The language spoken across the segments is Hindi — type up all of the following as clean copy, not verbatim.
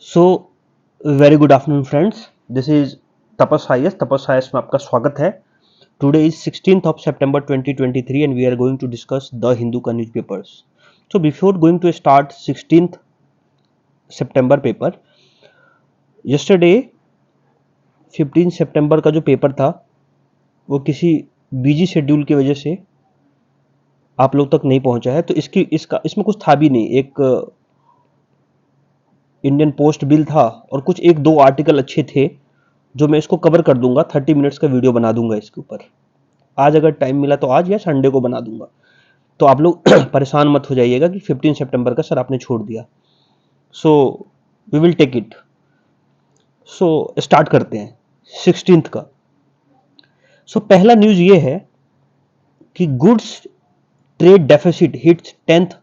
So very good afternoon friends, this is Tapas IAS. Tapas IAS में आपका स्वागत है। Today is 16th of September 2023 and we are going to discuss the Hindu का newspapers. So before going to start 16th September paper, yesterday 15 सितंबर का जो पेपर था वो किसी बिजी शेड्यूल की वजह से आप लोग तक नहीं पहुंचा है। तो इसमें कुछ था भी नहीं। एक इंडियन पोस्ट बिल था और कुछ एक दो आर्टिकल अच्छे थे जो मैं इसको कवर कर दूंगा। 30 मिनट्स का वीडियो बना दूंगा इसके ऊपर। आज अगर टाइम मिला तो आज या संडे को बना दूंगा। तो आप लोग परेशान मत हो जाइएगा कि 15 सितंबर का सर आपने छोड़ दिया। So we will take it. So start करते हैं 16th का। सो पहला न्यूज ये है कि goods trade deficit hits 10th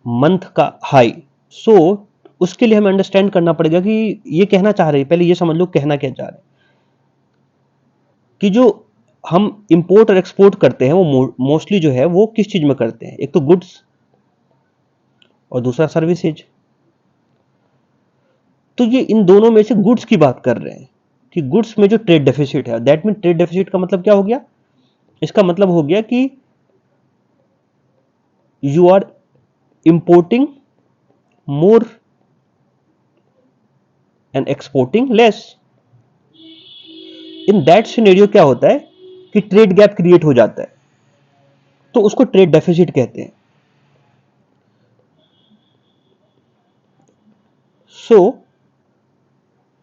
month का हाई। सो उसके लिए हमें अंडरस्टैंड करना पड़ेगा कि ये कहना चाह रहे हैं, पहले ये समझ लो कहना क्या चाह रहे हैं। कि जो हम इंपोर्ट और एक्सपोर्ट करते हैं वो मोस्टली जो है वो किस चीज में करते हैं, एक तो गुड्स और दूसरा सर्विसेज। तो ये इन दोनों में से गुड्स की बात कर रहे हैं कि गुड्स में जो ट्रेड डेफिसिट है, दैट मीन ट्रेड डेफिसिट का मतलब क्या हो गया? इसका मतलब हो गया कि you are importing more and exporting less. In that scenario क्या होता है कि ट्रेड गैप क्रिएट हो जाता है, तो उसको ट्रेड डेफिसिट कहते हैं। सो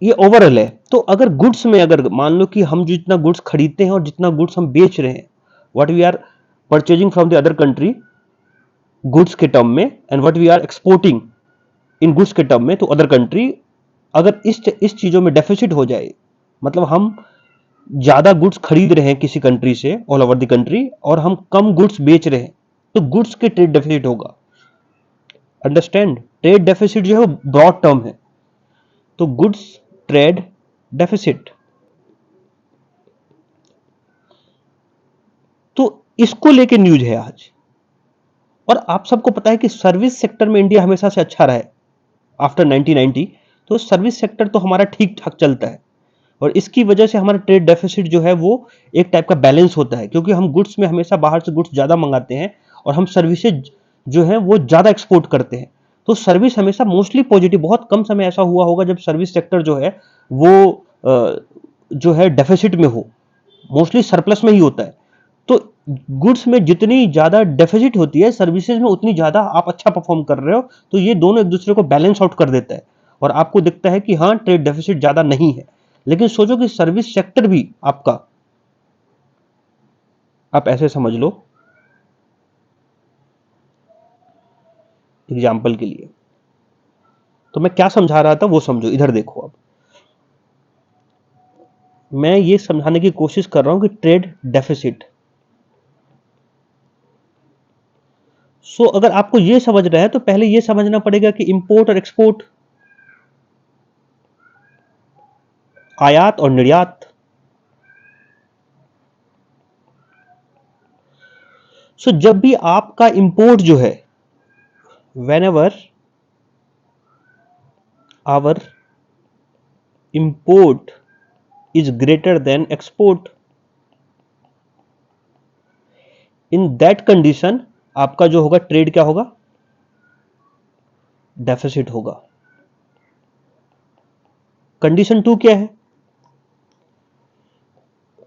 ये ओवरऑल है। तो अगर गुड्स में, अगर मान लो कि हम जितना गुड्स खरीदते हैं और जितना गुड्स हम बेच रहे हैं, what we are purchasing from the other country goods के टर्म में, and what we are exporting in goods के टर्म में टू अदर कंट्री, अगर इस चीजों में डेफिसिट हो जाए, मतलब हम ज्यादा गुड्स खरीद रहे हैं किसी कंट्री से ऑल ओवर द कंट्री और हम कम गुड्स बेच रहे हैं, तो गुड्स के ट्रेड डेफिसिट होगा। अंडरस्टैंड? ट्रेड डेफिसिट जो है वो ब्रॉड टर्म है। तो गुड्स ट्रेड डेफिसिट, तो इसको लेके न्यूज है आज। और आप सबको पता है कि सर्विस सेक्टर में इंडिया हमेशा से अच्छा रहा है आफ्टर 1990। तो सर्विस सेक्टर तो हमारा ठीक ठाक चलता है और इसकी वजह से हमारा ट्रेड डेफिसिट जो है वो एक टाइप का बैलेंस होता है, क्योंकि हम गुड्स में हमेशा बाहर से गुड्स ज्यादा मंगाते हैं और हम सर्विसेज जो है वो ज्यादा एक्सपोर्ट करते हैं। तो सर्विस हमेशा मोस्टली पॉजिटिव। बहुत कम समय ऐसा हुआ होगा जब सर्विस सेक्टर जो है वो जो है डेफिसिट में हो, मोस्टली सरप्लस में ही होता है। तो गुड्स में जितनी ज्यादा डेफिसिट होती है, सर्विसेज में उतनी ज्यादा आप अच्छा परफॉर्म कर रहे हो। तो ये दोनों एक दूसरे को बैलेंस आउट कर देता है और आपको दिखता है कि हाँ ट्रेड डेफिसिट ज्यादा नहीं है। लेकिन सोचो कि सर्विस सेक्टर भी आपका, आप ऐसे समझ लो एग्जाम्पल के लिए, तो मैं क्या समझा रहा था वो समझो। इधर देखो, अब मैं ये समझाने की कोशिश कर रहा हूं कि ट्रेड डेफिसिट। सो अगर आपको ये समझ रहा है तो पहले ये समझना पड़ेगा कि इंपोर्ट और एक्सपोर्ट, आयात और निर्यात। सो जब भी आपका इंपोर्ट जो है, whenever our import is greater than export, in that condition आपका जो होगा ट्रेड क्या होगा? डेफिसिट होगा। कंडीशन 2 क्या है?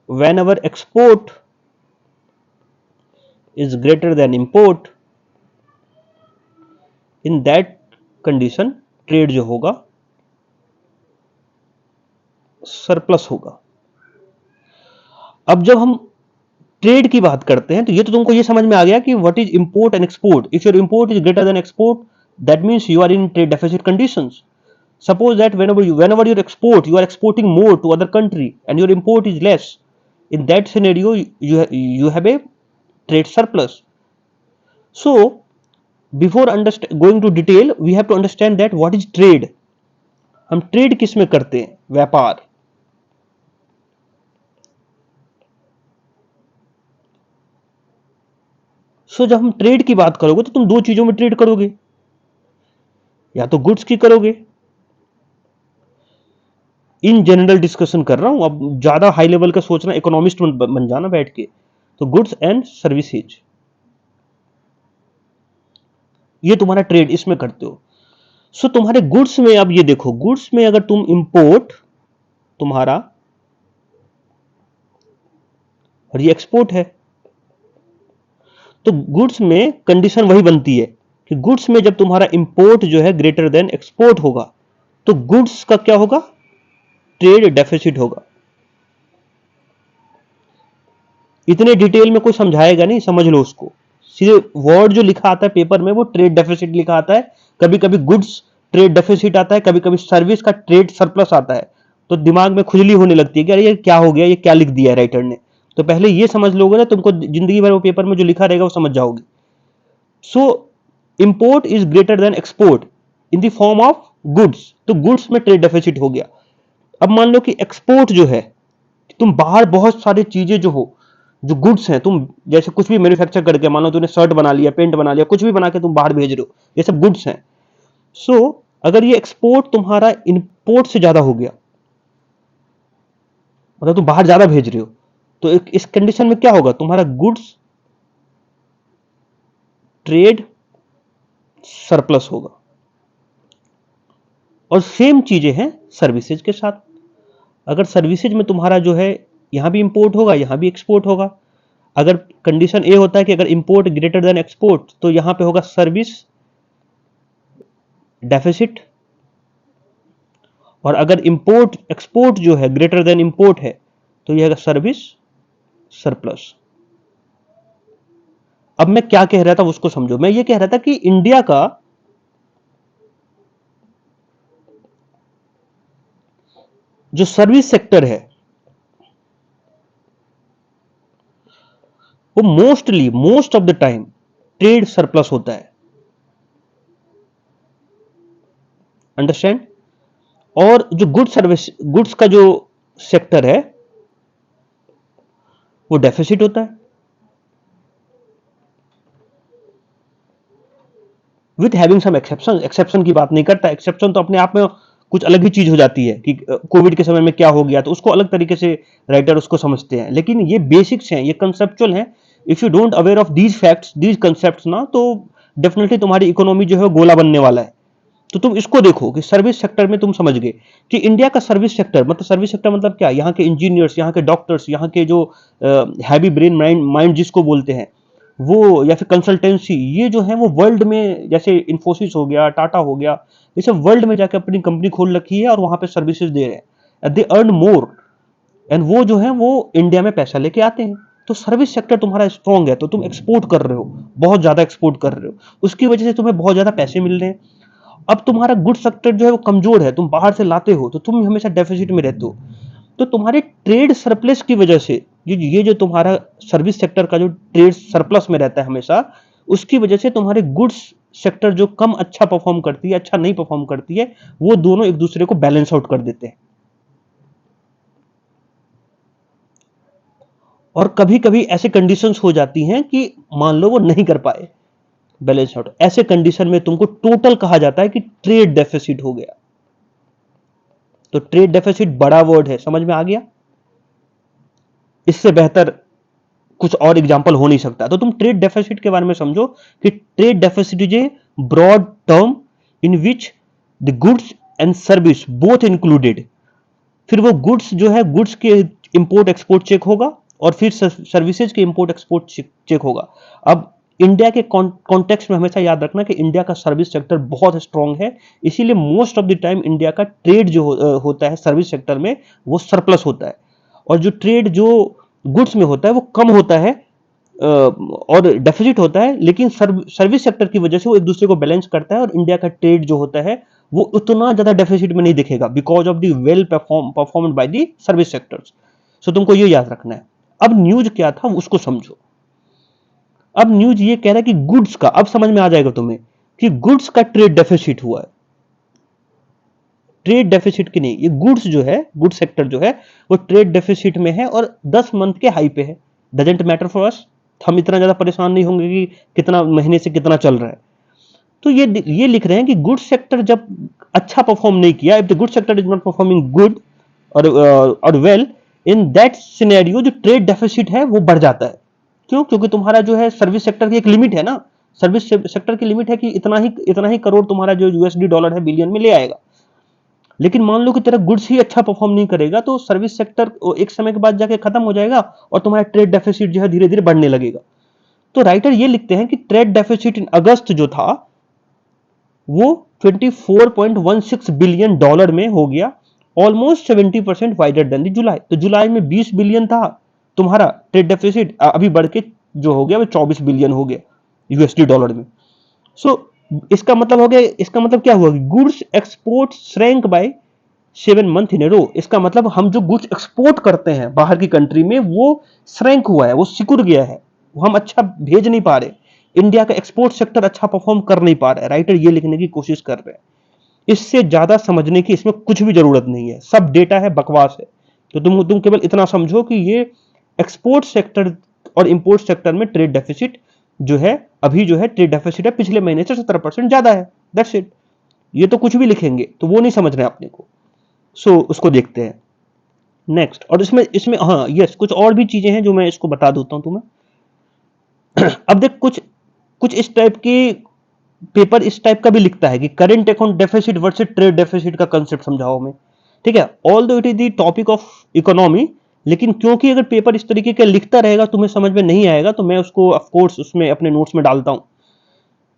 whenever export is greater than import, in that condition trade जो होगा सरप्लस होगा। अब जब हम ट्रेड की बात करते हैं तो ये तो तुमको ये समझ में आ गया कि what is import and export. If your import is greater than export, that means you are in trade deficit conditions. Suppose that whenever you export, you are exporting more to other country and your import is less. In that scenario, you have a trade surplus. So before going to detail, we have to understand that what is trade. हम ट्रेड किस में करते हैं? व्यापार। जब हम ट्रेड की बात करोगे तो तुम दो चीजों में ट्रेड करोगे, या तो गुड्स की करोगे इन जनरल डिस्कशन कर रहा हूं, अब ज्यादा हाई लेवल का सोचना, इकोनॉमिस्ट बन जाना बैठ के। तो गुड्स एंड सर्विसेज, ये तुम्हारा ट्रेड इसमें करते हो। सो तुम्हारे गुड्स में, अब ये देखो, गुड्स में अगर तुम इंपोर्ट तुम्हारा और ये एक्सपोर्ट है, तो गुड्स में कंडीशन वही बनती है कि गुड्स में जब तुम्हारा इंपोर्ट जो है ग्रेटर देन एक्सपोर्ट होगा, तो गुड्स का क्या होगा, ट्रेड डेफिसिट होगा। इतने डिटेल में कोई समझाएगा नहीं, समझ लो उसको। सीधे वर्ड जो लिखा आता है पेपर में वो ट्रेड डेफिसिट लिखा आता है, कभी कभी गुड्स ट्रेड डेफिसिट आता है, कभी कभी सर्विस का ट्रेड सरप्लस आता है। तो दिमाग में खुजली होने लगती है कि अरे ये क्या हो गया, ये क्या लिख दिया है राइटर ने। तो पहले ये समझ लोगे ना, तुमको जिंदगी भर वो पेपर में जो लिखा रहेगा वो समझ जाओगे। So import is greater than export in the form of goods, तो गुड्स में ट्रेड डेफिसिट हो गया। अब मान लो कि एक्सपोर्ट जो है, तुम बाहर बहुत सारी चीजें जो गुड्स हैं, तुम जैसे कुछ भी मैन्युफैक्चर करके, मान लो तूने शर्ट बना लिया, पेंट बना लिया, कुछ भी बना के तुम बाहर भेज रहे हो, ये सब गुड्स हैं। सो अगर ये एक्सपोर्ट तुम्हारा इंपोर्ट से ज्यादा हो गया, मतलब तुम बाहर ज्यादा भेज रहे हो, तो इस कंडीशन में क्या होगा, तुम्हारा गुड्स ट्रेड सरप्लस होगा। और सेम चीजें हैं सर्विसेज के साथ। अगर सर्विसेज में तुम्हारा जो है, यहां भी इंपोर्ट होगा, यहां भी एक्सपोर्ट होगा। अगर कंडीशन ए होता है कि अगर इंपोर्ट ग्रेटर देन एक्सपोर्ट, तो यहां पे होगा सर्विस डेफिसिट। और अगर इंपोर्ट एक्सपोर्ट जो है ग्रेटर देन इंपोर्ट है, तो यह सर्विस सरप्लस। अब मैं क्या कह रहा था उसको समझो। मैं ये कह रहा था कि इंडिया का जो सर्विस सेक्टर है वो most of the time trade surplus होता है, अंडरस्टैंड। और जो गुड्स का जो सेक्टर है वो डेफिसिट होता है, with having some exception. Exception की बात नहीं करता, एक्सेप्शन तो अपने आप में कुछ अलग ही चीज हो जाती है कि कोविड के समय में क्या हो गया, तो उसको अलग तरीके से राइटर उसको समझते हैं। लेकिन ये बेसिक्स हैं, ये कंसेप्चुअल हैं। If you don't aware of these facts, these concepts ना, तो डेफिनेटली तुम्हारी इकोनॉमी जो है गोला बनने वाला है। तो तुम इसको देखो कि सर्विस सेक्टर में तुम समझ गए कि इंडिया का सर्विस सेक्टर, मतलब सर्विस सेक्टर मतलब क्या, यहाँ के इंजीनियर्स, यहाँ के डॉक्टर्स, यहाँ के जो हैवी ब्रेन माइंड जिसको बोलते हैं वो, या फिर कंसल्टेंसी, ये जो है वो वर्ल्ड में, जैसे इन्फोसिस हो गया, टाटा हो गया, ये सब वर्ल्ड में जाकर अपनी कंपनी खोल रखी है और वहां पे सर्विसेज दे रहे हैं। दे अर्न मोर, एंड वो जो है वो इंडिया में पैसा लेके आते हैं। तो सर्विस सेक्टर तुम्हारा स्ट्रांग है, तो तुम एक्सपोर्ट कर रहे हो, बहुत ज्यादा एक्सपोर्ट कर रहे हो, उसकी वजह से तुम्हें बहुत ज्यादा पैसे मिल रहे हैं। अब तुम्हारा गुड सेक्टर जो है वो कमजोर है, तुम बाहर से लाते हो, तो तुम हमेशा डेफिसिट में रहते हो। तो तुम्हारे ट्रेड सरप्लस की वजह से ये जो तुम्हारा सर्विस सेक्टर का जो ट्रेड सरप्लस में रहता है हमेशा, उसकी वजह से तुम्हारे गुड्स सेक्टर जो कम अच्छा परफॉर्म करती है, अच्छा नहीं परफॉर्म करती है, वो दोनों एक दूसरे को बैलेंस आउट कर देते हैं। और कभी कभी ऐसे कंडीशंस हो जाती हैं कि मान लो वो नहीं कर पाए बैलेंस आउट, ऐसे कंडीशन में तुमको टोटल कहा जाता है कि ट्रेड डेफिसिट हो गया। तो ट्रेड डेफिसिट बड़ा वर्ड है, समझ में आ गया। इससे बेहतर कुछ और एग्जांपल हो नहीं सकता। तो तुम ट्रेड डेफिसिट के बारे में समझो कि trade deficit is a broad term in which the goods and service both included. फिर वो गुड्स जो है, गुड्स के इंपोर्ट एक्सपोर्ट चेक होगा, और फिर सर्विसेज के इंपोर्ट एक्सपोर्ट चेक होगा। अब इंडिया के कॉन्टेक्स्ट में हमेशा याद रखना कि इंडिया का सर्विस सेक्टर बहुत स्ट्रांग है, इसीलिए most of the time India का ट्रेड जो होता है सर्विस सेक्टर में वो सरप्लस होता है। और जो ट्रेड जो गुड्स में होता है वो कम होता है और डेफिसिट होता है, लेकिन सर्विस सेक्टर की वजह से वो एक दूसरे को बैलेंस करता है, और इंडिया का ट्रेड जो होता है वो उतना ज्यादा डेफिसिट में नहीं दिखेगा, because of the well performed by the service sectors. So तुमको ये याद रखना है। अब न्यूज क्या था उसको समझो। अब न्यूज ये कह रहा है कि गुड्स का, अब समझ में आ जाएगा तुम्हें कि गुड्स का ट्रेड डेफिसिट हुआ है। ट्रेड डेफिसिट की नहीं, ये गुड्स जो है, गुड सेक्टर जो है वो ट्रेड डेफिसिट में है और 10 मंथ के हाई पे है। डजंट मैटर फॉर अस, हम इतना ज्यादा परेशान नहीं होंगे कि कितना महीने से कितना चल रहा है। तो ये लिख रहे हैं कि गुड सेक्टर जब अच्छा परफॉर्म नहीं किया, if the good sector is not performing good, और वेल इन दैट सिनेरियो जो ट्रेड डेफिसिट है वो बढ़ जाता है। क्यों? क्योंकि तुम्हारा जो है सर्विस सेक्टर की एक लिमिट है ना, सर्विस सेक्टर की लिमिट है कि इतना ही करोड़ तुम्हारा जो यूएसडी डॉलर है बिलियन में ले आएगा। लेकिन मान लो कि तेरा गुड्स ही अच्छा परफॉर्म नहीं करेगा तो सर्विस सेक्टर एक समय के बाद जाके खत्म हो जाएगा और तुम्हारा ट्रेड डेफिसिट जो है धीरे धीरे बढ़ने लगेगा। तो राइटर ये लिखते हैं कि ट्रेड डेफिसिट इन अगस्त जो था वो 24.16 बिलियन डॉलर में हो गया, ऑलमोस्ट 70% वाइडर देन द जुलाई। तो जुलाई में 20 बिलियन था तुम्हारा ट्रेड डेफिसिट, अभी बढ़ के जो हो गया वो 24 बिलियन हो गया यूएसडी डॉलर में। सो इसका मतलब हो गया, इसका मतलब क्या हुआ? Goods export shrank by 7 month in a row. इसका मतलब हम जो गुड्स एक्सपोर्ट करते हैं बाहर की कंट्री में वो श्रैंक हुआ है, वो सिकुड़ गया है, वो हम अच्छा भेज नहीं पा रहे। इंडिया का एक्सपोर्ट सेक्टर अच्छा परफॉर्म कर नहीं पा रहा है। राइटर ये लिखने की कोशिश कर रहे हैं। इससे ज्यादा समझने की इसमें कुछ भी जरूरत नहीं है, सब डेटा है, बकवास है। तो तुम केवल इतना समझो कि ये एक्सपोर्ट सेक्टर और इंपोर्ट सेक्टर में ट्रेड डेफिसिट जो है, अभी जो है ट्रेड डेफिसिट है पिछले महीने से 17% ज्यादा है। That's it. ये तो कुछ भी लिखेंगे तो वो नहीं समझ रहे अपने को। सो उसको देखते हैं नेक्स्ट। और इसमें इसमें हाँ यस कुछ और भी चीजें हैं जो मैं इसको बता देता हूं तुम्हें। अब देख कुछ कुछ इस टाइप की पेपर इस टाइप का भी लिखता है कि current account deficit versus trade deficit का कंसेप्ट समझाओ हमें। ठीक है, ऑल दो it is the topic of economy, लेकिन क्योंकि अगर पेपर इस तरीके का लिखता रहेगा तुम्हें समझ में नहीं आएगा, तो मैं उसको ऑफ कोर्स उसमें अपने नोट्स में डालता हूं।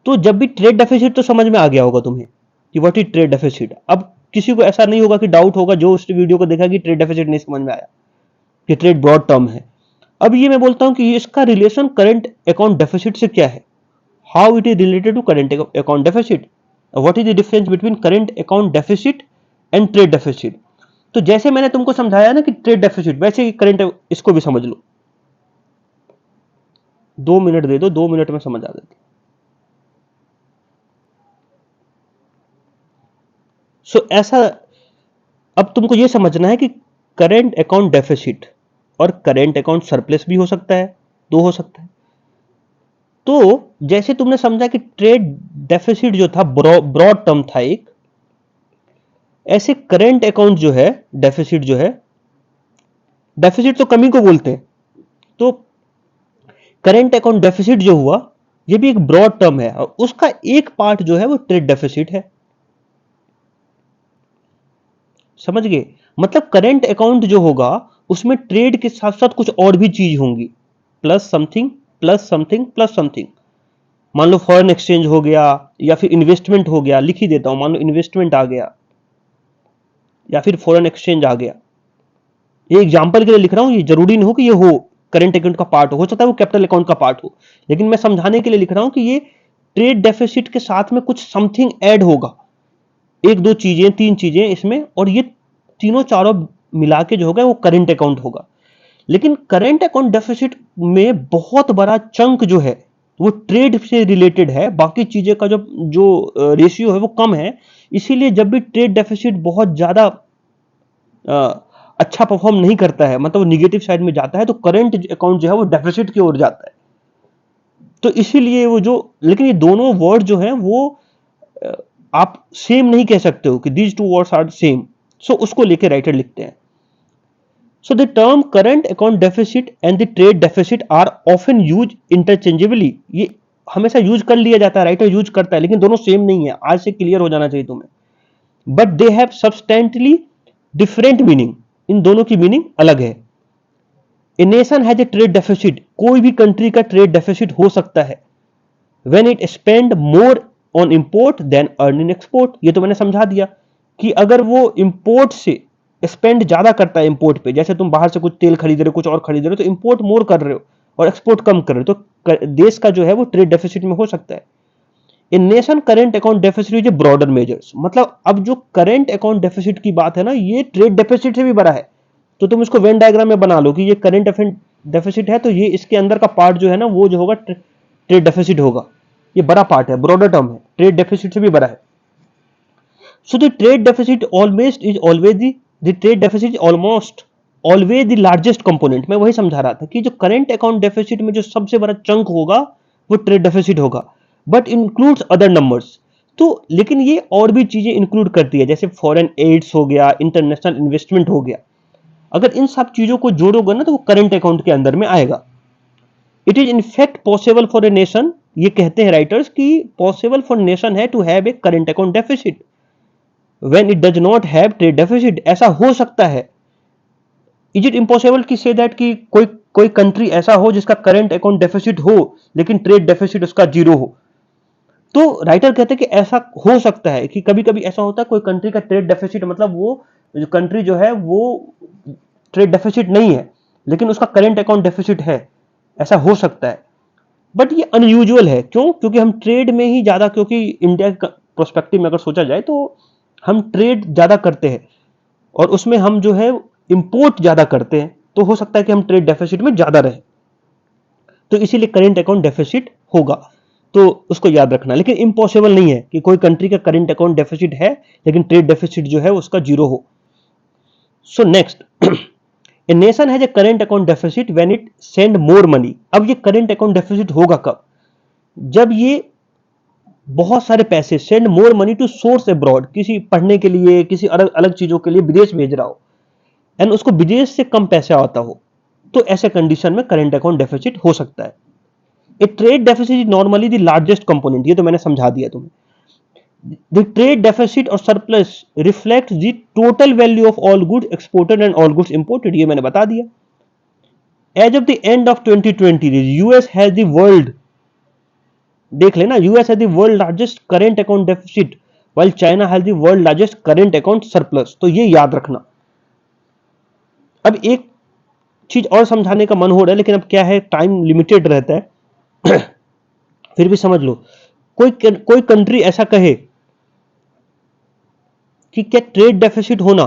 तो जब भी ट्रेड डेफिसिट तो समझ में आ गया होगा तुम्हें कि व्हाट इज ट्रेड डेफिसिट। अब किसी को ऐसा नहीं होगा कि डाउट होगा जो उस वीडियो को देखा कि ट्रेड डेफिसिट नहीं समझ में आया, कि ट्रेड ब्रॉड टर्म है। अब ये मैं बोलता हूं कि इसका रिलेशन करंट अकाउंट डेफिसिट से क्या है, how it is related to current account deficit, what is the difference between current account deficit and trade deficit. तो जैसे मैंने तुमको समझाया ना कि ट्रेड डेफिसिट, वैसे ही करंट इसको भी समझ लो। 2 मिनट दे दो, 2 मिनट में समझ आ जाती। सो ऐसा अब तुमको यह समझना है कि करंट अकाउंट डेफिसिट और करंट अकाउंट सरप्लस भी हो सकता है, दो हो सकता है। तो जैसे तुमने समझा कि ट्रेड डेफिसिट जो था ब्रॉड टर्म था एक, ऐसे करंट अकाउंट जो है डेफिसिट जो है, डेफिसिट तो कमी को बोलते हैं, तो करंट अकाउंट डेफिसिट जो हुआ ये भी एक ब्रॉड टर्म है और उसका एक पार्ट जो है वो ट्रेड डेफिसिट है। समझ गए? मतलब करंट अकाउंट जो होगा उसमें ट्रेड के साथ साथ कुछ और भी चीज होंगी, plus something plus something plus something. मान लो फॉरेन एक्सचेंज हो गया या फिर इन्वेस्टमेंट हो गया, लिख ही देता हूं, मान लो इन्वेस्टमेंट आ गया या फिर फॉरेन एक्सचेंज आ गया। ये एग्जांपल के लिए लिख रहा हूं, ये जरूरी नहीं हो कि ये हो करंट अकाउंट का पार्ट हो सकता है वो कैपिटल अकाउंट का पार्ट हो, लेकिन मैं समझाने के लिए लिख रहा हूं कि ये ट्रेड डेफिसिट के साथ में कुछ समथिंग ऐड होगा, एक दो चीजें तीन चीजें इसमें, और ये तीनों चारों मिला के जो होगा वो करंट अकाउंट होगा। लेकिन करंट अकाउंट डेफिसिट में बहुत बड़ा चंक जो है वो ट्रेड से रिलेटेड है, बाकी चीजें का जो जो रेशियो है वो कम है। इसीलिए जब भी ट्रेड डेफिसिट बहुत ज्यादा अच्छा परफॉर्म नहीं करता है, मतलब निगेटिव साइड में जाता है, तो करंट अकाउंट जो है वो डेफिसिट की ओर जाता है। तो इसीलिए वो जो, लेकिन ये दोनों वर्ड जो है वो आप सेम नहीं कह सकते हो कि these two words are same. So उसको लेके राइटर लिखते हैं। So the term current account deficit and the trade deficit are often used interchangeably। ये हमेशा यूज कर लिया जाता है, राइटर यूज करता है, लेकिन दोनों सेम नहीं है। आज से क्लियर हो जाना चाहिए तुम्हें। But they have substantially different meaning, इन दोनों की मीनिंग अलग है। A nation has a trade deficit, कोई भी कंट्री का ट्रेड डेफिसिट हो सकता है when it spend more on import than earn in export. ये तो मैंने समझा दिया कि अगर वो इंपोर्ट से स्पेंड ज्यादा करता है इंपोर्ट पे, जैसे तुम बाहर से कुछ तेल खरीद रहे हो, कुछ और खरीद रहे हो, तो इंपोर्ट मोर कर रहे हो और एक्सपोर्ट कम कर रहे हो, तो देश का जो है वो ट्रेड डेफिसिट में हो सकता है। इन nation current account deficit is A broader measures, मतलब अब जो करंट अकाउंट डेफिसिट की बात है ना, ये ट्रेड डेफिसिट से भी बड़ा है। तो तुम इसको वेन डायग्राम में बना लो कि ये करंट डेफिसिट है, तो ये इसके अंदर का पार्ट जो है ना वो जो होगा ट्रेड डेफिसिट होगा। ये बड़ा पार्ट है, ब्रॉडर टर्म है, ट्रेड डेफिसिट से भी बड़ा है। So the trade deficit almost is always the trade deficit is almost always the largest component। मैं वही समझा रहा था कि जो करंट अकाउंट डेफिसिट में जो सबसे बड़ा चंक होगा वो ट्रेड डेफिसिट होगा, बट इंक्लूड्स अदर नंबर्स। तो लेकिन ये और भी चीजें इंक्लूड करती है, जैसे फॉरेन एड्स हो गया, इंटरनेशनल इन्वेस्टमेंट हो गया। अगर इन सब चीजों को जोड़ोगे ना तो वो करंट अकाउंट के अंदर में आएगा। It is in fact possible for a nation, ये कहते हैं राइटर्स कि पॉसिबल फॉर नेशन है to have a current account deficit when it does not have trade deficit. ऐसा हो सकता है। इज इट इम्पॉसिबल कि से दैट कि कोई कोई कंट्री ऐसा हो जिसका करंट अकाउंट डेफिसिट हो लेकिन ट्रेड डेफिसिट उसका जीरो हो। तो राइटर कहते हैं कि ऐसा हो सकता है कि कभी कभी ऐसा होता है कोई कंट्री का ट्रेड डेफिसिट मतलब वो कंट्री जो है वो ट्रेड डेफिसिट नहीं है लेकिन उसका करंट अकाउंट डेफिसिट है, ऐसा हो सकता है। बट ये अनयूजुअल है। क्यों? क्योंकि हम ट्रेड में ही ज्यादा, क्योंकि इंडिया के प्रोस्पेक्टिव में अगर सोचा जाए तो हम ट्रेड ज्यादा करते हैं और उसमें हम जो है इंपोर्ट ज्यादा करते हैं, तो हो सकता है कि हम ट्रेड डेफिसिट में ज्यादा रहे, तो इसीलिए करंट अकाउंट डेफिसिट होगा। तो उसको याद रखना। लेकिन इम्पॉसिबल नहीं है कि कोई कंट्री का करंट अकाउंट डेफिसिट है लेकिन ट्रेड डेफिसिट जो है उसका जीरो हो। So next, A nation has A current account deficit when it send more money. अब ये करंट अकाउंट डेफिसिट होगा कब? जब ये बहुत सारे पैसे, send more money to source abroad, किसी पढ़ने के लिए, किसी अलग अलग चीजों के लिए विदेश भेज रहा हो एंड उसको विदेश से कम पैसा आता हो, तो ऐसे कंडीशन में करंट अकाउंट डेफिसिट हो सकता है। A trade deficit is normally the largest component, ये तो मैंने समझा दिया तुम्हें। द ट्रेड डेफिसिट और surplus reflect the total value of all goods exported and all goods imported, ये मैंने बता दिया। As of the end of 2020 US has the world, देख लेना, US has the world largest current account deficit while China has the world largest current account surplus. तो ये याद रखना। अब एक चीज और समझाने का मन हो रहा है लेकिन अब क्या है, टाइम लिमिटेड रहता है फिर भी समझ लो। कोई कंट्री ऐसा कहे कि क्या ट्रेड डेफिसिट होना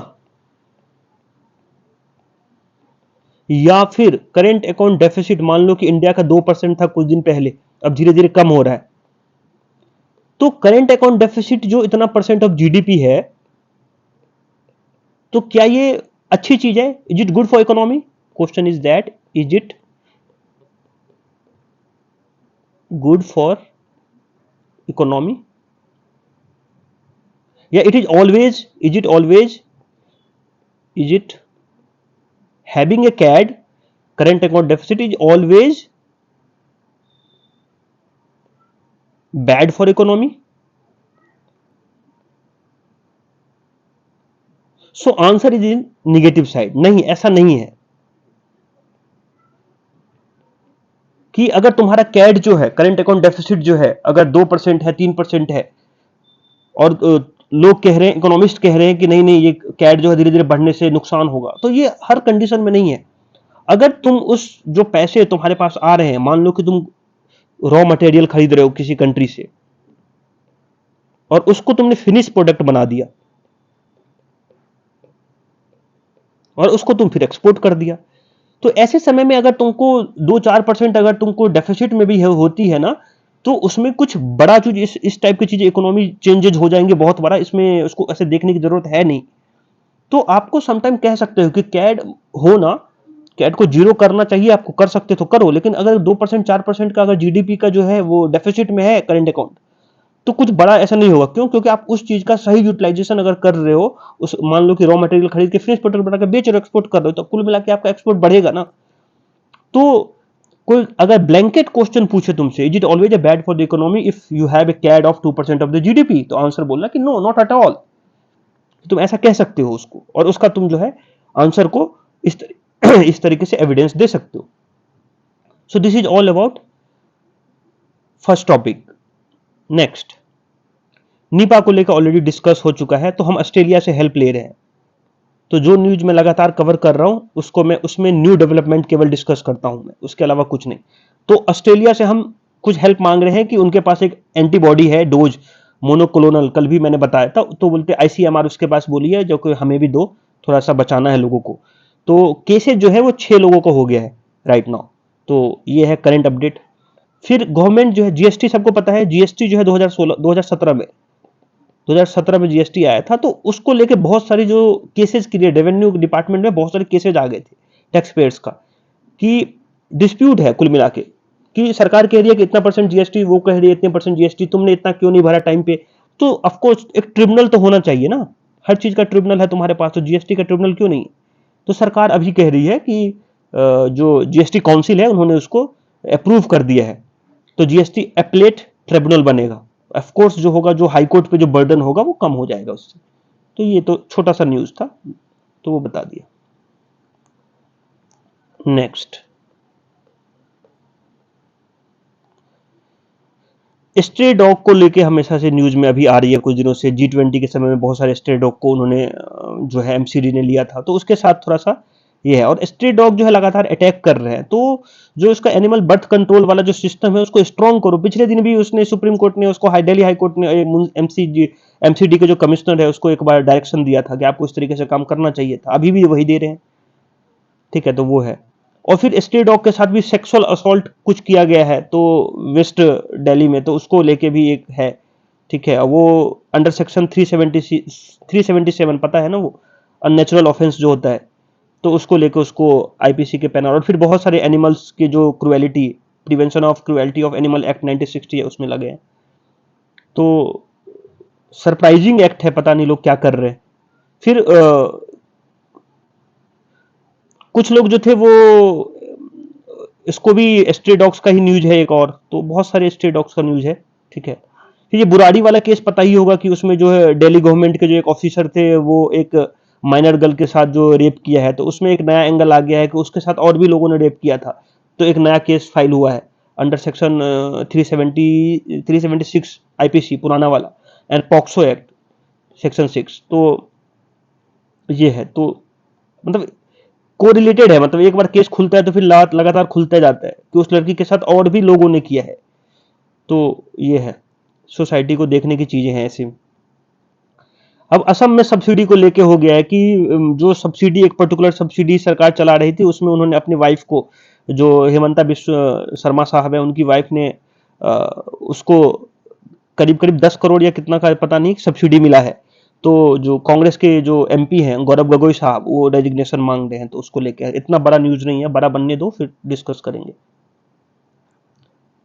या फिर करंट अकाउंट डेफिसिट, मान लो कि इंडिया का 2% था कुछ दिन पहले, अब धीरे धीरे कम हो रहा है, तो करंट अकाउंट डेफिसिट जो इतना परसेंट ऑफ जीडीपी है, तो क्या ये अच्छी चीज है? Is it good for economy? Question is that, is it good for economy? या it is always, is it having a CAD, current account deficit, is always bad for economy? So answer is in negative side। नहीं, ऐसा नहीं है कि अगर तुम्हारा कैड जो है, करंट अकाउंट डेफिसिट जो है, अगर 2% है, 3% है और लोग कह रहे हैं, इकोनॉमिस्ट कह रहे हैं कि नहीं नहीं ये कैड जो है धीरे धीरे बढ़ने से नुकसान होगा, तो ये हर कंडीशन में नहीं है। अगर तुम उस जो पैसे तुम्हारे पास आ रहे हैं, मान लो कि तुम रॉ मटेरियल खरीद रहे हो किसी कंट्री से और उसको तुमने फिनिश प्रोडक्ट बना दिया और उसको तुम फिर एक्सपोर्ट कर दिया, तो ऐसे समय में अगर तुमको 2-4% अगर तुमको डेफिसिट में भी होती है ना, तो उसमें कुछ बड़ा चीज, इस टाइप की चीजें, इकोनॉमी चेंजेज हो जाएंगे बहुत बड़ा, इसमें उसको ऐसे देखने की जरूरत है नहीं। तो आपको समटाइम कह सकते हो कि कैड हो ना, कैड को जीरो करना चाहिए, आपको कर सकते तो करो, लेकिन अगर 2% 4% का अगर जीडीपी का जो है वो डेफिसिट में है करंट अकाउंट, तो कुछ बड़ा ऐसा नहीं होगा। क्यों? क्योंकि आप उस चीज का सही यूटिलाइजेशन अगर कर रहे हो, उस मान लो कि रॉ मटेरियल खरीद के फिनिश प्रोडक्ट बना के बेच रहे हो, एक्सपोर्ट कर रहे हो, तो कुल मिला के आपका एक्सपोर्ट बढ़ेगा ना। तो कोई अगर ब्लैंकेट क्वेश्चन पूछे तुमसे, is it always a bad for the economy if you have a CAD of 2% of the GDP, तो आंसर बोलना कि नो, नॉट एट ऑल। तुम ऐसा कह सकते हो उसको, और उसका तुम जो है आंसर को इस तरीके से एविडेंस दे सकते हो। सो this is all about first topic. Next, Nipah को लेकर ऑलरेडी डिस्कस हो चुका है, तो हम ऑस्ट्रेलिया से हेल्प ले रहे हैं। तो जो न्यूज मैं लगातार कवर कर रहा हूं उसको मैं उसमें न्यू डेवलपमेंट केवल डिस्कस करता हूं मैं, उसके अलावा कुछ नहीं। तो ऑस्ट्रेलिया से हम कुछ हेल्प मांग रहे हैं कि उनके पास एक एंटीबॉडी है, डोज मोनोक्लोनल, कल भी मैंने बताया था, तो बोलते आईसीएमआर उसके पास बोली है जो कि हमें भी दो, थोड़ा सा बचाना है लोगों को। तो केसेज जो है वो 6 लोगों को हो गया है राइट नाउ। तो ये है करंट अपडेट। फिर गवर्नमेंट जो है जीएसटी, सबको पता है जीएसटी जो है 2017 में जीएसटी आया था, तो उसको लेके बहुत सारी जो केसेस के लिए रेवेन्यू डिपार्टमेंट में बहुत सारे केसेज आ गए थे टैक्स पेयर्स का, कि डिस्प्यूट है कुल मिला के, कि सरकार कह रही है कि इतना परसेंट जीएसटी, वो कह रही है इतने परसेंट जीएसटी, तुमने इतना क्यों नहीं भरा टाइम पे। तो ऑफकोर्स एक ट्रिब्यूनल तो होना चाहिए ना, हर चीज का ट्रिब्यूनल है तुम्हारे पास, तो जीएसटी का ट्रिब्यूनल क्यों नहीं? तो सरकार अभी कह रही है कि जो जीएसटी काउंसिल है उन्होंने उसको अप्रूव कर दिया है, तो जीएसटी एपलेट ट्रिब्यूनल बनेगा। ऑफ कोर्स जो होगा, जो हाई कोर्ट पे जो बर्डन होगा वो कम हो जाएगा उससे। तो ये तो छोटा सा न्यूज था, तो वो बता दिया। नेक्स्ट, स्ट्रे डॉग को लेके हमेशा से न्यूज में अभी आ रही है कुछ दिनों से। G20 के समय में बहुत सारे स्ट्रे डॉग को उन्होंने जो है एमसीडी ने लिया था, तो उसके साथ थोड़ा सा ये है। और स्ट्रे डॉग जो है लगातार अटैक कर रहे हैं, तो जो उसका एनिमल बर्थ कंट्रोल वाला जो सिस्टम है उसको स्ट्रॉन्ग करो। पिछले दिन भी उसने सुप्रीम कोर्ट ने उसको दिल्ली हाई कोर्ट ने एमसीडी के जो कमिश्नर है उसको एक बार डायरेक्शन दिया था कि आपको इस तरीके से काम करना चाहिए था, अभी भी वही दे रहे हैं। ठीक है, तो वो है। और फिर स्ट्रे डॉग के साथ भी सेक्सुअल असॉल्ट कुछ किया गया है, तो वेस्ट दिल्ली में, तो उसको लेके भी एक है। ठीक है, वो अंडर सेक्शन 377 पता है ना, वो अननेचुरल ऑफेंस जो होता है, तो उसको लेके उसको आईपीसी के पेनल। और फिर बहुत सारे एनिमल्स के जो cruelty, prevention of cruelty of animal act 1960 है, उसमें लगे हैं। तो सरप्राइजिंग एक्ट है, पता नहीं लोग क्या कर रहे हैं। फिर कुछ लोग जो थे वो, इसको भी स्ट्रे डॉग्स का ही न्यूज है एक और, तो बहुत सारे स्ट्रे डॉग्स का न्यूज है। ठीक है, फिर ये बुराड़ी वाला केस पता ही होगा कि उसमें जो है दिल्ली गवर्नमेंट के जो एक ऑफिसर थे वो एक माइनर गर्ल के साथ जो रेप किया है, तो उसमें एक नया एंगल आ गया है कि उसके साथ और भी लोगों ने रेप किया था, तो एक नया केस फाइल हुआ है अंडर सेक्शन 376 आईपीसी पुराना वाला, एंड पॉक्सो एक्ट सेक्शन 6। तो ये है, तो मतलब कोरिलेटेड है, मतलब एक बार केस खुलता है तो फिर लगातार खुलता जाता है कि उस लड़की के साथ और भी लोगों ने किया है। तो ये है, सोसाइटी को देखने की चीजें हैं ऐसी। अब असम में सब्सिडी को लेके हो गया है कि जो सब्सिडी, एक पर्टिकुलर सब्सिडी सरकार चला रही थी, उसमें उन्होंने अपनी वाइफ को, जो हेमंता बिश्व शर्मा साहब है उनकी वाइफ ने उसको करीब करीब 10 करोड़ या कितना का पता नहीं सब्सिडी मिला है। तो जो कांग्रेस के जो एमपी हैं गौरव गोगोई साहब, वो रेजिग्नेशन मांग रहे हैं, तो उसको लेकर इतना बड़ा न्यूज नहीं है, बड़ा बनने दो फिर डिस्कस करेंगे।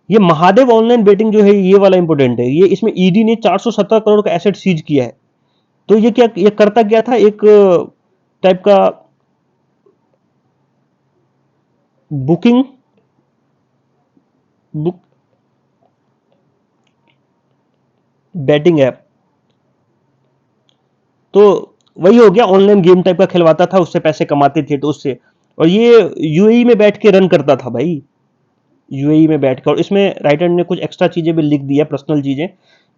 ये महादेव ऑनलाइन बेटिंग जो है, ये वाला इंपोर्टेंट है। ये इसमें ईडी ने 417 करोड़ का एसेट सीज किया है। तो ये क्या, ये करता क्या था, एक टाइप का बुकिंग बुक बैटिंग ऐप, तो वही हो गया, ऑनलाइन गेम टाइप का खिलवाता था, उससे पैसे कमाते थे, तो उससे। और ये यूएई में बैठ के रन करता था भाई, यूएई में बैठ कर। और इसमें राइटर ने कुछ एक्स्ट्रा चीजें भी लिख दी है, पर्सनल चीजें,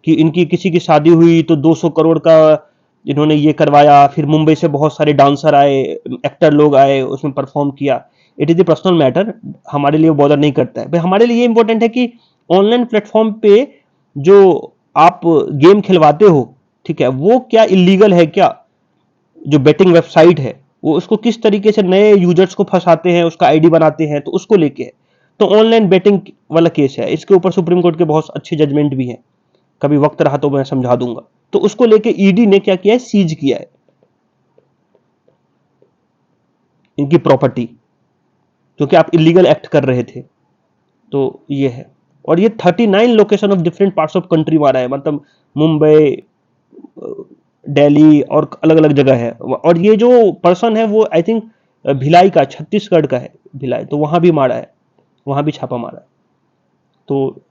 कि इनकी किसी की शादी हुई तो 200 करोड़ का इन्होंने ये करवाया, फिर मुंबई से बहुत सारे डांसर आए, एक्टर लोग आए, उसमें परफॉर्म किया। It is the personal matter, हमारे लिए बॉदर नहीं करता है भाई। हमारे लिए इंपॉर्टेंट है कि ऑनलाइन प्लेटफॉर्म पे जो आप गेम खिलवाते हो, ठीक है, वो क्या इलीगल है क्या, जो बेटिंग वेबसाइट है वो उसको किस तरीके से नए यूजर्स को फंसाते हैं, उसका आईडी बनाते हैं, तो उसको लेके है। तो ऑनलाइन बेटिंग वाला केस है, इसके ऊपर सुप्रीम कोर्ट के बहुत अच्छे जजमेंट भी हैं, कभी वक्त रहा तो मैं समझा दूंगा। तो उसको लेके ईडी ने क्या किया है, सीज किया है इनकी प्रॉपर्टी, क्योंकि आप इलीगल एक्ट कर रहे थे। तो ये है। और ये 39 location of different parts of country मारा है, मतलब मुंबई, दिल्ली और अलग अलग जगह है। और ये जो पर्सन है वो आई थिंक भिलाई का, छत्तीसगढ़ का है भिलाई, तो वहां भी मारा है, वहां भी छापा मारा है। तो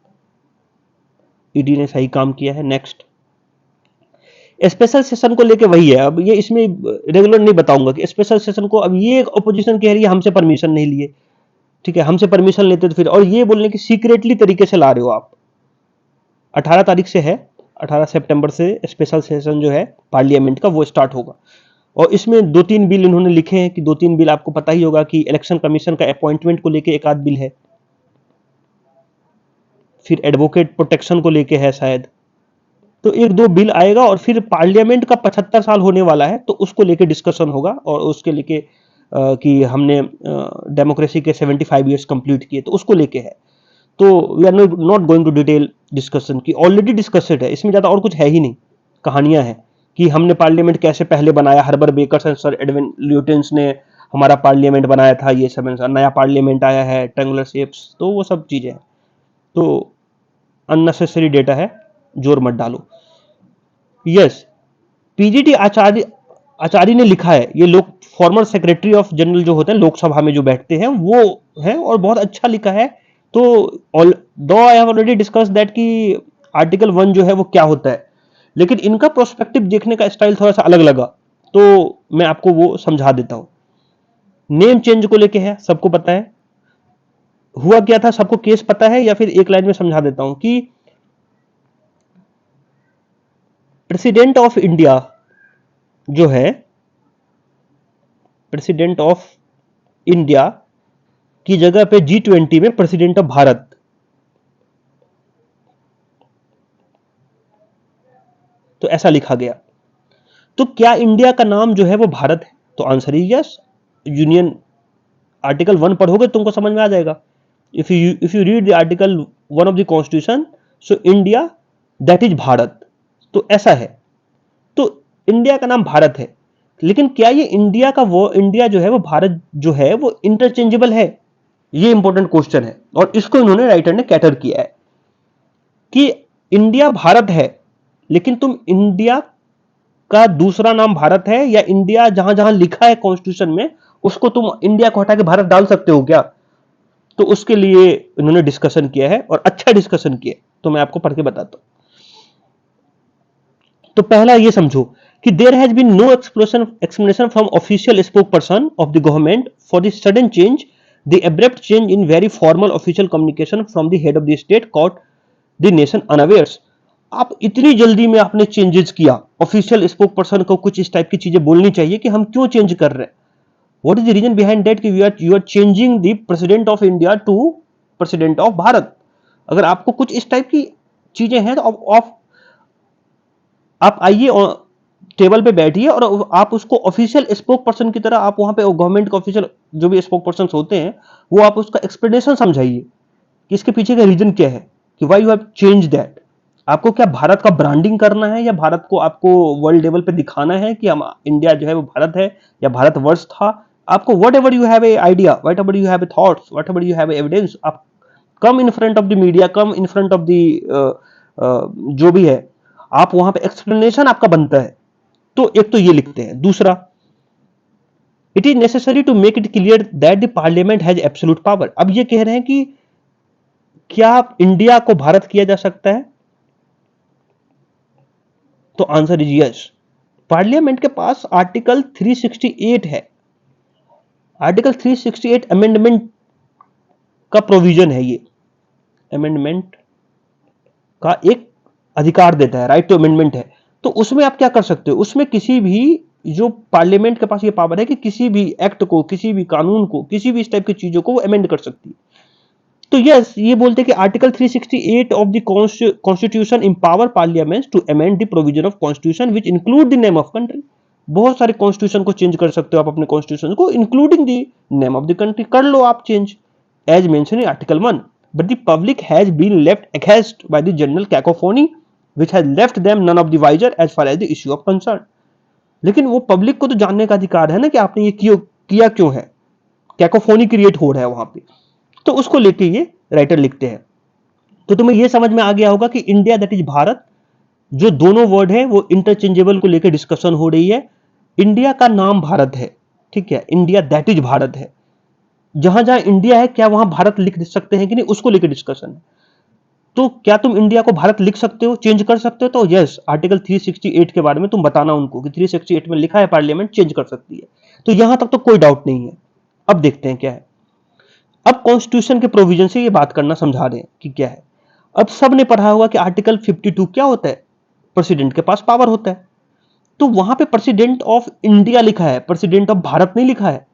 ईडी ने सही काम किया है। नेक्स्ट, स्पेशल सेशन को लेके वही है। अब ये इसमें रेगुलर नहीं बताऊंगा कि स्पेशल सेशन को, अब ये अपोजिशन कह रही है हमसे परमिशन नहीं लिए। ठीक है, हमसे परमिशन लेते तो फिर, और ये बोलने की सीक्रेटली तरीके से ला रहे हो आप। 18 तारीख से है, 18 सितंबर से स्पेशल सेशन जो है पार्लियामेंट का वो स्टार्ट होगा। और इसमें 2-3 बिल इन्होंने लिखे हैं, कि 2-3 बिल आपको पता ही होगा कि इलेक्शन कमीशन का अपॉइंटमेंट को लेके एक आध बिल है, फिर एडवोकेट प्रोटेक्शन को लेके है शायद। तो 1-2 बिल आएगा, और फिर पार्लियामेंट का 75 साल होने वाला है, तो उसको लेके डिस्कशन होगा, और उसके लेके कि हमने डेमोक्रेसी के 75 ईयर्स कंप्लीट किए, तो उसको लेके है। तो we are not going to detail discussion, की ऑलरेडी डिस्कस्ड है, इसमें ज्यादा और कुछ है ही नहीं, कहानियां हैं कि हमने पार्लियामेंट कैसे पहले बनाया, Herbert Bakers and sir Edwin Lutyens ने हमारा पार्लियामेंट बनाया था, ये सब नया पार्लियामेंट आया है, ट्रायंगुलर शेप्स, तो वो सब चीजें हैं। तो अननेसेसरी डेटा है, जोर मत डालो। यस, पीजीटी आचार्य आचार्य ने लिखा है, ये लोग फॉर्मर सेक्रेटरी ऑफ जनरल जो होते हैं लोकसभा में जो बैठते हैं वो है, और बहुत अच्छा लिखा है। तो दो I have already discuss that कि आर्टिकल 1 जो है वो क्या होता है, लेकिन इनका प्रोस्पेक्टिव देखने का स्टाइल थोड़ा सा अलग लगा, तो मैं आपको वो समझा देता हूं। नेम चेंज को लेके है, सबको पता है हुआ क्या था, सबको केस पता है, या फिर एक लाइन में समझा देता हूं कि प्रेसिडेंट ऑफ इंडिया जो है, प्रेसिडेंट ऑफ इंडिया की जगह पे G20 में प्रेसिडेंट ऑफ भारत, तो ऐसा लिखा गया। तो क्या इंडिया का नाम जो है वो भारत है? तो answer is yes. Union article 1 पढ़ोगे तुमको समझ में आ जाएगा। If you read the article 1 of the constitution, so India that is Bharat, तो ऐसा है। तो इंडिया का नाम भारत है, लेकिन क्या ये इंडिया का वो इंडिया जो है वो भारत जो है वो इंटरचेंजेबल है? ये इंपॉर्टेंट क्वेश्चन है, और इसको इन्होंने राइटर ने कैटर किया है कि इंडिया भारत है, लेकिन तुम इंडिया का दूसरा नाम भारत है, या इंडिया जहां जहां लिखा है कॉन्स्टिट्यूशन में उसको तुम इंडिया को हटा के भारत डाल सकते हो क्या? तो उसके लिए इन्होंने डिस्कशन किया है, और अच्छा डिस्कशन किया, तो मैं आपको पढ़ के बताता हूं। तो पहला ये समझो कि there has been no explanation from official spoke person of the government for the sudden change, the abrupt change in very formal official communication from the head of the state caught the nation unawares. आप इतनी जल्दी में आपने चेंजेस किया, ऑफिशियल स्पोक पर्सन को कुछ इस टाइप की चीजें बोलनी चाहिए कि हम क्यों चेंज कर रहे हैं, what is the reason behind that कि you are changing the president of India to president of Bharat. अगर आपको कुछ इस टाइप की चीजें हैं तो आप आइए और टेबल पे बैठिए, और आप उसको ऑफिशियल स्पोक पर्सन की तरह, आप वहां पे गवर्नमेंट के ऑफिशियल जो भी स्पोक पर्सन होते हैं वो आप उसका एक्सप्लेनेशन समझाइए कि इसके पीछे का रीजन क्या है, कि why you have change that. आपको क्या भारत का ब्रांडिंग करना है, या भारत को आपको वर्ल्ड लेवल पे दिखाना है कि हम इंडिया जो है वो भारत है, या भारतवर्ष था? आपको whatever you have a idea, whatever you have a thoughts, whatever you have evidence, आप come in front of the media, come in front of the जो भी है, आप वहां पे एक्सप्लेनेशन आपका बनता है। तो एक तो ये लिखते हैं। दूसरा, it is necessary to make it clear that the parliament has absolute power. अब ये कह रहे हैं कि क्या इंडिया को भारत किया जा सकता है? तो आंसर इज यस। पार्लियामेंट के पास आर्टिकल 368 है। आर्टिकल 368 अमेंडमेंट का प्रोविजन है। ये अमेंडमेंट का एक अधिकार देता है, राइट टू अमेंडमेंट है। तो उसमें आप क्या कर सकते हो, उसमें किसी भी, जो पार्लियामेंट के पास ये पावर है कि किसी भी एक्ट को, किसी भी कानून को, किसी भी इस टाइप की चीजों को वो अमेंड कर सकती है। तो यस, ये बोलते हैं कि article 368 of the constitution empower parliament to amend the provision of constitution which include the name of country. बहुत सारे कॉन्स्टिट्यूशन को चेंज कर सकते हो आप, अपने कॉन्स्टिट्यूशन को including the name of the country कर लो आप change, as mention in article 1। But the public has been left against by the general cacophony which has left them none of the wiser as far as the issue of concern। लेकिन वो पब्लिक को तो जानने का अधिकार है ना कि आपने ये किया क्यों है, कैकोफोनी क्रिएट हो रहा है वहां पे। तो उसको लेके ये राइटर लिखते हैं। तो तुम्हें ये समझ में आ गया होगा कि इंडिया दैट इज भारत, जो दोनों वर्ड है वो इंटरचेंजेबल को लेकर डिस्कशन हो रही है। इंडिया का नाम भारत है, ठीक है, इंडिया दैट इज भारत है। जहां जहां इंडिया है क्या वहां भारत लिख सकते हैं कि नहीं, उसको लेकर डिस्कशन है। तो क्या तुम इंडिया को भारत लिख सकते हो, चेंज कर सकते हो? तो यस, आर्टिकल 368 के बारे में तुम बताना उनको कि 368 में लिखा है पार्लियामेंट चेंज कर सकती है। तो यहां तक तो कोई डाउट नहीं है। अब देखते हैं क्या है। अब कॉन्स्टिट्यूशन के प्रोविजन से ये बात करना समझा रहे हैं कि क्या है। अब सब ने पढ़ा होगा कि आर्टिकल 52 क्या होता है, प्रेसिडेंट के पास पावर होता है। तो वहां पे प्रेसिडेंट ऑफ इंडिया लिखा है, प्रेसिडेंट ऑफ भारत नहीं लिखा है।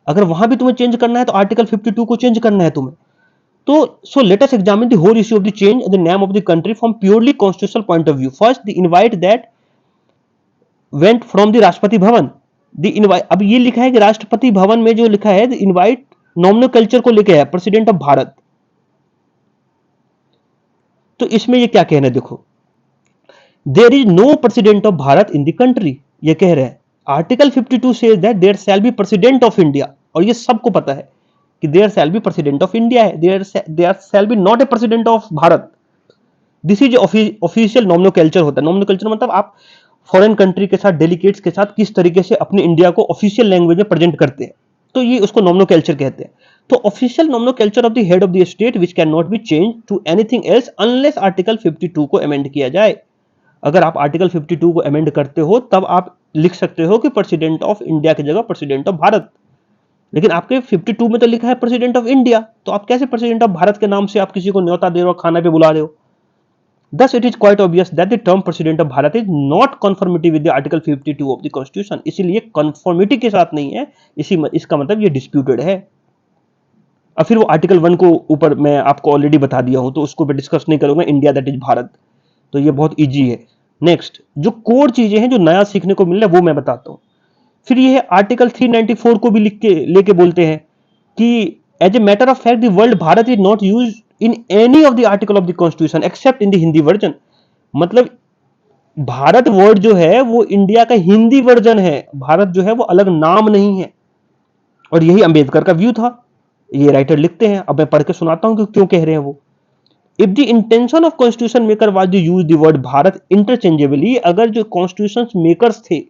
अगर वहां भी तुम्हें चेंज करना है तो आर्टिकल 52 को चेंज करना है तुम्हें। So let us examine the whole issue of the change of the name of the country from purely constitutional point of view. First, the invite that went from the Rashtrapati Bhavan. The invite, अब ये लिखा है कि राष्ट्रपति भवन में जो लिखा है the invite nomenclature को लेके है, प्रेसिडेंट ऑफ भारत। तो इसमें ये क्या कहना है, देखो, there is no president of Bharat in the country, ये कह रहे हैं। Article 52 says that there shall be president of India, और ये सबको पता है कि there shall be president of India है, there shall be not a president of Bharat. This is official nomenclature होता है। नॉमिनोकल्चर मतलब आप फॉरेन कंट्री के साथ, डेलीगेट्स के साथ किस तरीके से अपने इंडिया को ऑफिशियल लैंग्वेज में प्रेजेंट करते हैं, तो ये उसको नॉमिनोकल्चर कहते हैं। तो official nomenclature of the head of the state which can not be change to anything else unless article 52 को अमेंड किया जाए। अगर आप आर्टिकल 52 को अमेंड करते हो तब आप लिख सकते हो कि प्रेसिडेंट ऑफ इंडिया की जगह प्रेसिडेंट ऑफ भारत, लेकिन आपके 52 में तो लिखा है प्रेसिडेंट ऑफ इंडिया, तो आप कैसे प्रेसिडेंट ऑफ भारत के नाम से आप किसी को न्योता दे रहे हो, खाना पे बुला रहे हो। Thus, it is quite obvious that the term President of Bharat is not conformity with the Article 52 of the Constitution। इसीलिए conformity के साथ नहीं है, इसका मतलब ये disputed है। अब फिर वो आर्टिकल 1 को ऊपर मैं आपको ऑलरेडी बता दिया हूं, तो उसको मैं डिस्कस नहीं करूंगा। इंडिया दैट इज भारत, तो ये बहुत इजी है। नेक्स्ट, जो कोर चीजें हैं जो नया सीखने को मिल रहा है वो मैं बताता हूं। फिर ये है आर्टिकल 394 को भी लिख के लेके बोलते हैं कि as a matter of fact the word Bharat is not use in any of the article of the constitution except in the Hindi version. मतलब भारत वर्ड जो है वो इंडिया का हिंदी वर्जन है, भारत जो है वो अलग नाम नहीं है। और यही अंबेडकर का व्यू था, ये राइटर लिखते हैं। अब मैं पढ़ के सुनाता हूं कि क्यों कह रहे हैं वो। If the intention of constitution maker was to use the word Bharat interchangeably, अगर जो कॉन्स्टिट्यूशन मेकर्स थे,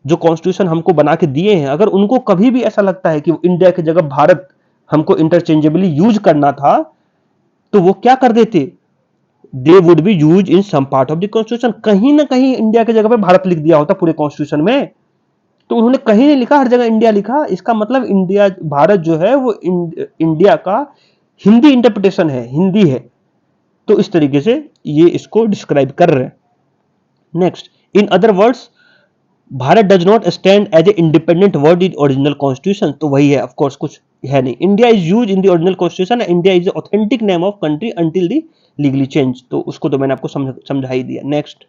जो कॉन्स्टिट्यूशन हमको बना के दिए हैं, अगर उनको कभी भी ऐसा लगता है कि इंडिया की जगह भारत हमको इंटरचेंजेबली यूज करना था, तो वो क्या कर देते, they would be use in some part of the constitution. कहीं ना कहीं इंडिया की जगह पे भारत लिख दिया होता पूरे कॉन्स्टिट्यूशन में, तो उन्होंने कहीं नहीं लिखा, हर जगह इंडिया लिखा। इसका मतलब इंडिया, भारत जो है वो इंडिया का हिंदी इंटरप्रिटेशन है, हिंदी है। तो इस तरीके से ये इसको डिस्क्राइब कर रहे हैं। Next, in other words Bharat does not stand as a independent word in original constitution. तो वही है, ऑफ कोर्स कुछ है नहीं। India is use in the original constitution, India is authentic name of country until the legally change. तो उसको तो मैंने आपको समझा ही दिया। Next,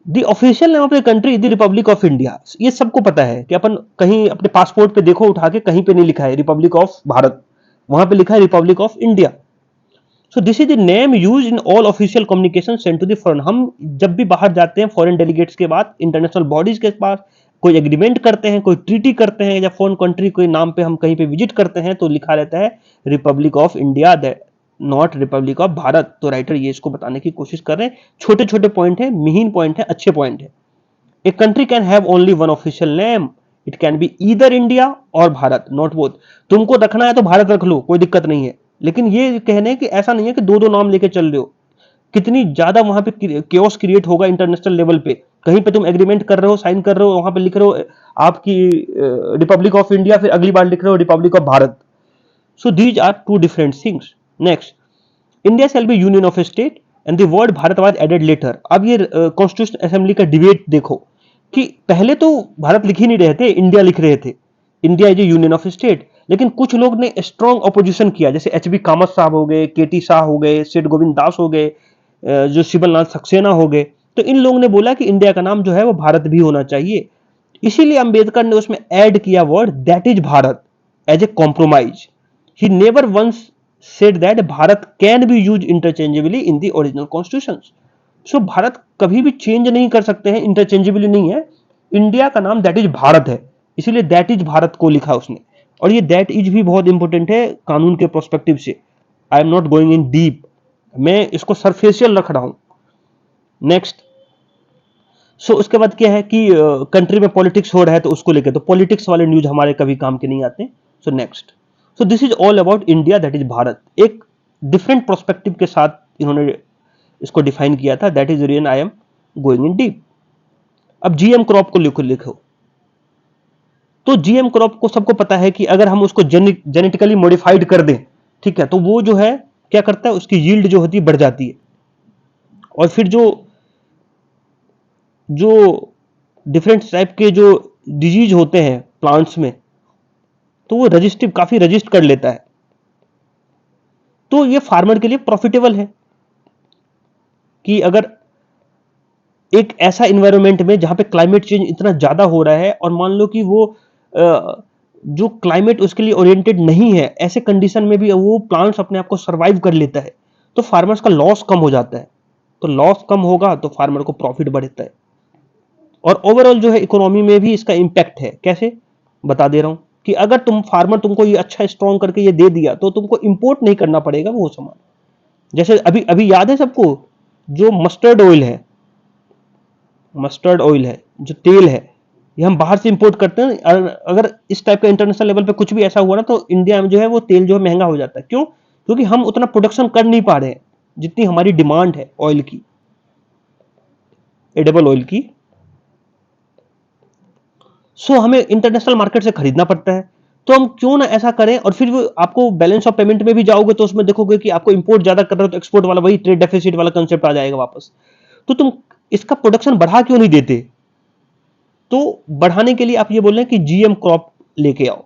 the official name of the country is the Republic of India. ये सबको पता है कि अपन कहीं अपने पासपोर्ट पे देखो उठा के, कहीं पे नहीं लिखा है रिपब्लिक ऑफ भारत, वहां पे लिखा है Republic of India. So this is the name use in all official communication sent to the foreign. हम जब भी बाहर जाते हैं फॉरेन डेलीगेट्स के बाद, इंटरनेशनल बॉडीज के पास कोई एग्रीमेंट करते हैं, कोई ट्रीटी करते हैं, या फॉरेन कंट्री कोई नाम पे हम कहीं पे विजिट करते हैं, तो लिखा रहता है Republic of India, not Republic of Bharat. तो राइटर ये इसको बताने की कोशिश कर रहे हैं। छोटे छोटे पॉइंट है, मिहीन पॉइंट है, अच्छे पॉइंट है। A country can have only one official name, it can be either India और भारत, नॉट बोथ। तुमको रखना है तो भारत रख लो, कोई दिक्कत नहीं है, लेकिन ये कहने कि ऐसा नहीं है कि दो दो नाम लेके चल रहे हो। कितनी ज्यादा वहां पे केओस क्रिएट होगा इंटरनेशनल लेवल पे। कहीं पे तुम एग्रीमेंट कर रहे हो, साइन कर रहे हो, वहां पे लिख रहे हो आपकी रिपब्लिक ऑफ इंडिया, फिर अगली बार लिख रहे हो Republic of Bharat. So these are two different things. Next, India shall be union of state and the word Bharat was added later. अब ये कॉन्स्टिट्यूशन असेंबली का डिबेट देखो कि पहले तो भारत लिख ही नहीं रहे थे, इंडिया लिख रहे थे, India is A union of state. लेकिन कुछ लोग ने स्ट्रॉन्ग ऑपोजिशन किया, जैसे एच.बी. कामत साहब हो गए, के.टी. शाह हो गए, सेठ गोविंद दास हो गए, जो शिवलनाथ सक्सेना हो गए। तो इन लोगों ने बोला कि इंडिया का नाम जो है वो भारत भी होना चाहिए। इसीलिए अंबेडकर ने उसमें ऐड किया word that is Bharat as a compromise. He never once said that Bharat can be use interchangeably in the original constitution. So Bharat कभी भी चेंज नहीं कर सकते हैं, इंटरचेंजेबली नहीं है। इंडिया का नाम दैट इज भारत है, इसीलिए दैट इज भारत को लिखा उसने। और ये दैट इज भी बहुत इंपॉर्टेंट है कानून के प्रोस्पेक्टिव से। I am not going in deep, मैं इसको सरफेशियल रख रहा हूं। नेक्स्ट, सो उसके बाद क्या है कि कंट्री में पॉलिटिक्स हो रहा है तो उसको लेकर, तो पॉलिटिक्स वाले न्यूज हमारे कभी काम के नहीं आते। So next, so this is all about India that is Bharat. एक डिफरेंट प्रोस्पेक्टिव के साथ इन्होंने इसको डिफाइन किया था, that is reason I am going in deep. अब जीएम क्रॉप को लिखो, तो जीएम क्रॉप को सबको पता है कि अगर हम उसको जेनेटिकली मॉडिफाइड कर दें, ठीक है, तो वो जो है क्या करता है, उसकी यील्ड जो होती है बढ़ जाती है। और फिर जो डिफरेंट टाइप के जो डिजीज होते हैं प्लांट्स में, तो वो रजिस्टिव काफी रजिस्ट कर लेता है। तो ये फार्मर के लिए प्रॉफिटेबल है कि अगर एक ऐसा इन्वायरमेंट में जहां पे क्लाइमेट चेंज इतना ज्यादा हो रहा है, और मान लो कि वो जो क्लाइमेट उसके लिए ओरिएंटेड नहीं है, ऐसे कंडीशन में भी वो प्लांट्स अपने आप को सर्वाइव कर लेता है, तो फार्मर्स का लॉस कम हो जाता है। तो लॉस कम होगा तो फार्मर को प्रॉफिट बढ़ता है। और ओवरऑल जो है इकोनॉमी में भी इसका इंपैक्ट है। कैसे, बता दे रहा हूं कि अगर फार्मर तुमको ये अच्छा स्ट्रॉन्ग करके ये दे दिया, तो तुमको इंपोर्ट नहीं करना पड़ेगा वो सामान। जैसे अभी याद है सबको, जो मस्टर्ड ऑयल है, मस्टर्ड ऑयल है, जो तेल है, ये हम बाहर से इंपोर्ट करते हैं। अगर इस टाइप का इंटरनेशनल लेवल पे कुछ भी ऐसा हुआ ना, तो इंडिया में जो है वो तेल जो है महंगा हो जाता है। क्यों? क्योंकि हम उतना प्रोडक्शन कर नहीं पा रहे हैं जितनी हमारी डिमांड है ऑयल की, एडिबल ऑयल की। सो हमें इंटरनेशनल मार्केट से खरीदना पड़ता है। तो हम क्यों ना ऐसा करें, और फिर वो आपको बैलेंस ऑफ पेमेंट में भी जाओगे तो उसमें देखोगे कि आपको इंपोर्ट ज्यादा कर रहे हो, तो एक्सपोर्ट वाला वही ट्रेड डेफिसिट वाला कंसेप्ट आ जाएगा वापस। तो तुम इसका प्रोडक्शन बढ़ा क्यों नहीं देते? तो बढ़ाने के लिए आप ये बोल रहे हैं कि जीएम क्रॉप लेके आओ।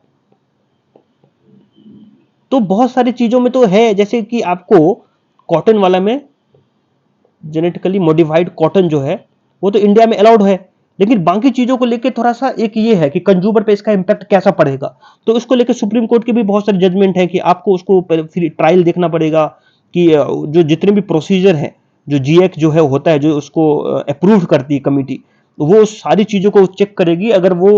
तो बहुत सारी चीजों में तो है, जैसे कि आपको कॉटन वाला में जेनेटिकली मॉडिफाइड कॉटन जो है वो तो इंडिया में अलाउड है, लेकिन बाकी चीजों को लेके थोड़ा सा एक ये है कि कंज्यूमर पे इसका इंपैक्ट कैसा पड़ेगा। तो इसको लेके सुप्रीम कोर्ट की भी बहुत सारी जजमेंट है कि आपको उसको फिर ट्रायल देखना पड़ेगा कि जो जितने भी प्रोसीजर हैं, जो जीएक जो है होता है, जो उसको अप्रूव करती है कमिटी, वो सारी चीजों को चेक करेगी। अगर वो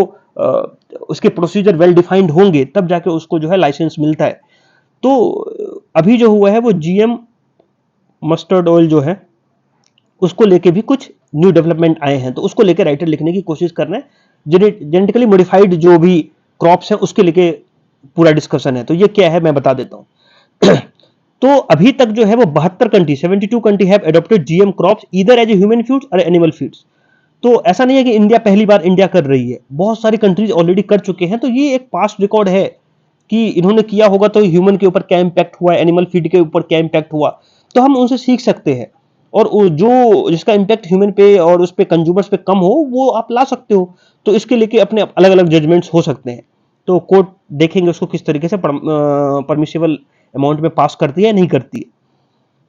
उसके प्रोसीजर वेल डिफाइंड होंगे तब जाके उसको जो है लाइसेंस मिलता है। तो अभी जो हुआ है वो जीएम मस्टर्ड ऑयल जो है उसको लेके भी कुछ न्यू डेवलपमेंट आए हैं, तो उसको लेके राइटर लिखने की कोशिश करना है। जेनेटिकली मॉडिफाइड जो भी क्रॉप्स हैं उसके लेके पूरा डिस्कशन है। तो ये क्या है मैं बता देता हूं। तो अभी तक जो है वो 72 country 72 country have adopted GM crops either as a human feeds और एनिमल फीड्स। तो ऐसा नहीं है कि इंडिया पहली बार इंडिया कर रही है, बहुत सारी कंट्रीज ऑलरेडी कर चुके हैं। तो ये एक पास्ट रिकॉर्ड है कि इन्होंने किया होगा, तो ह्यूमन के ऊपर क्या इंपैक्ट हुआ, एनिमल फीड के ऊपर क्या इंपैक्ट हुआ, तो हम उनसे सीख सकते हैं। और जो जिसका इंपैक्ट ह्यूमन पे और उस पे कंज्यूमर्स पे कम हो वो आप ला सकते हो। तो इसके लेके अपने अलग अलग जजमेंट्स हो सकते हैं। तो कोर्ट देखेंगे उसको किस तरीके से परमिशिबल अमाउंट में पास करती है नहीं करती है।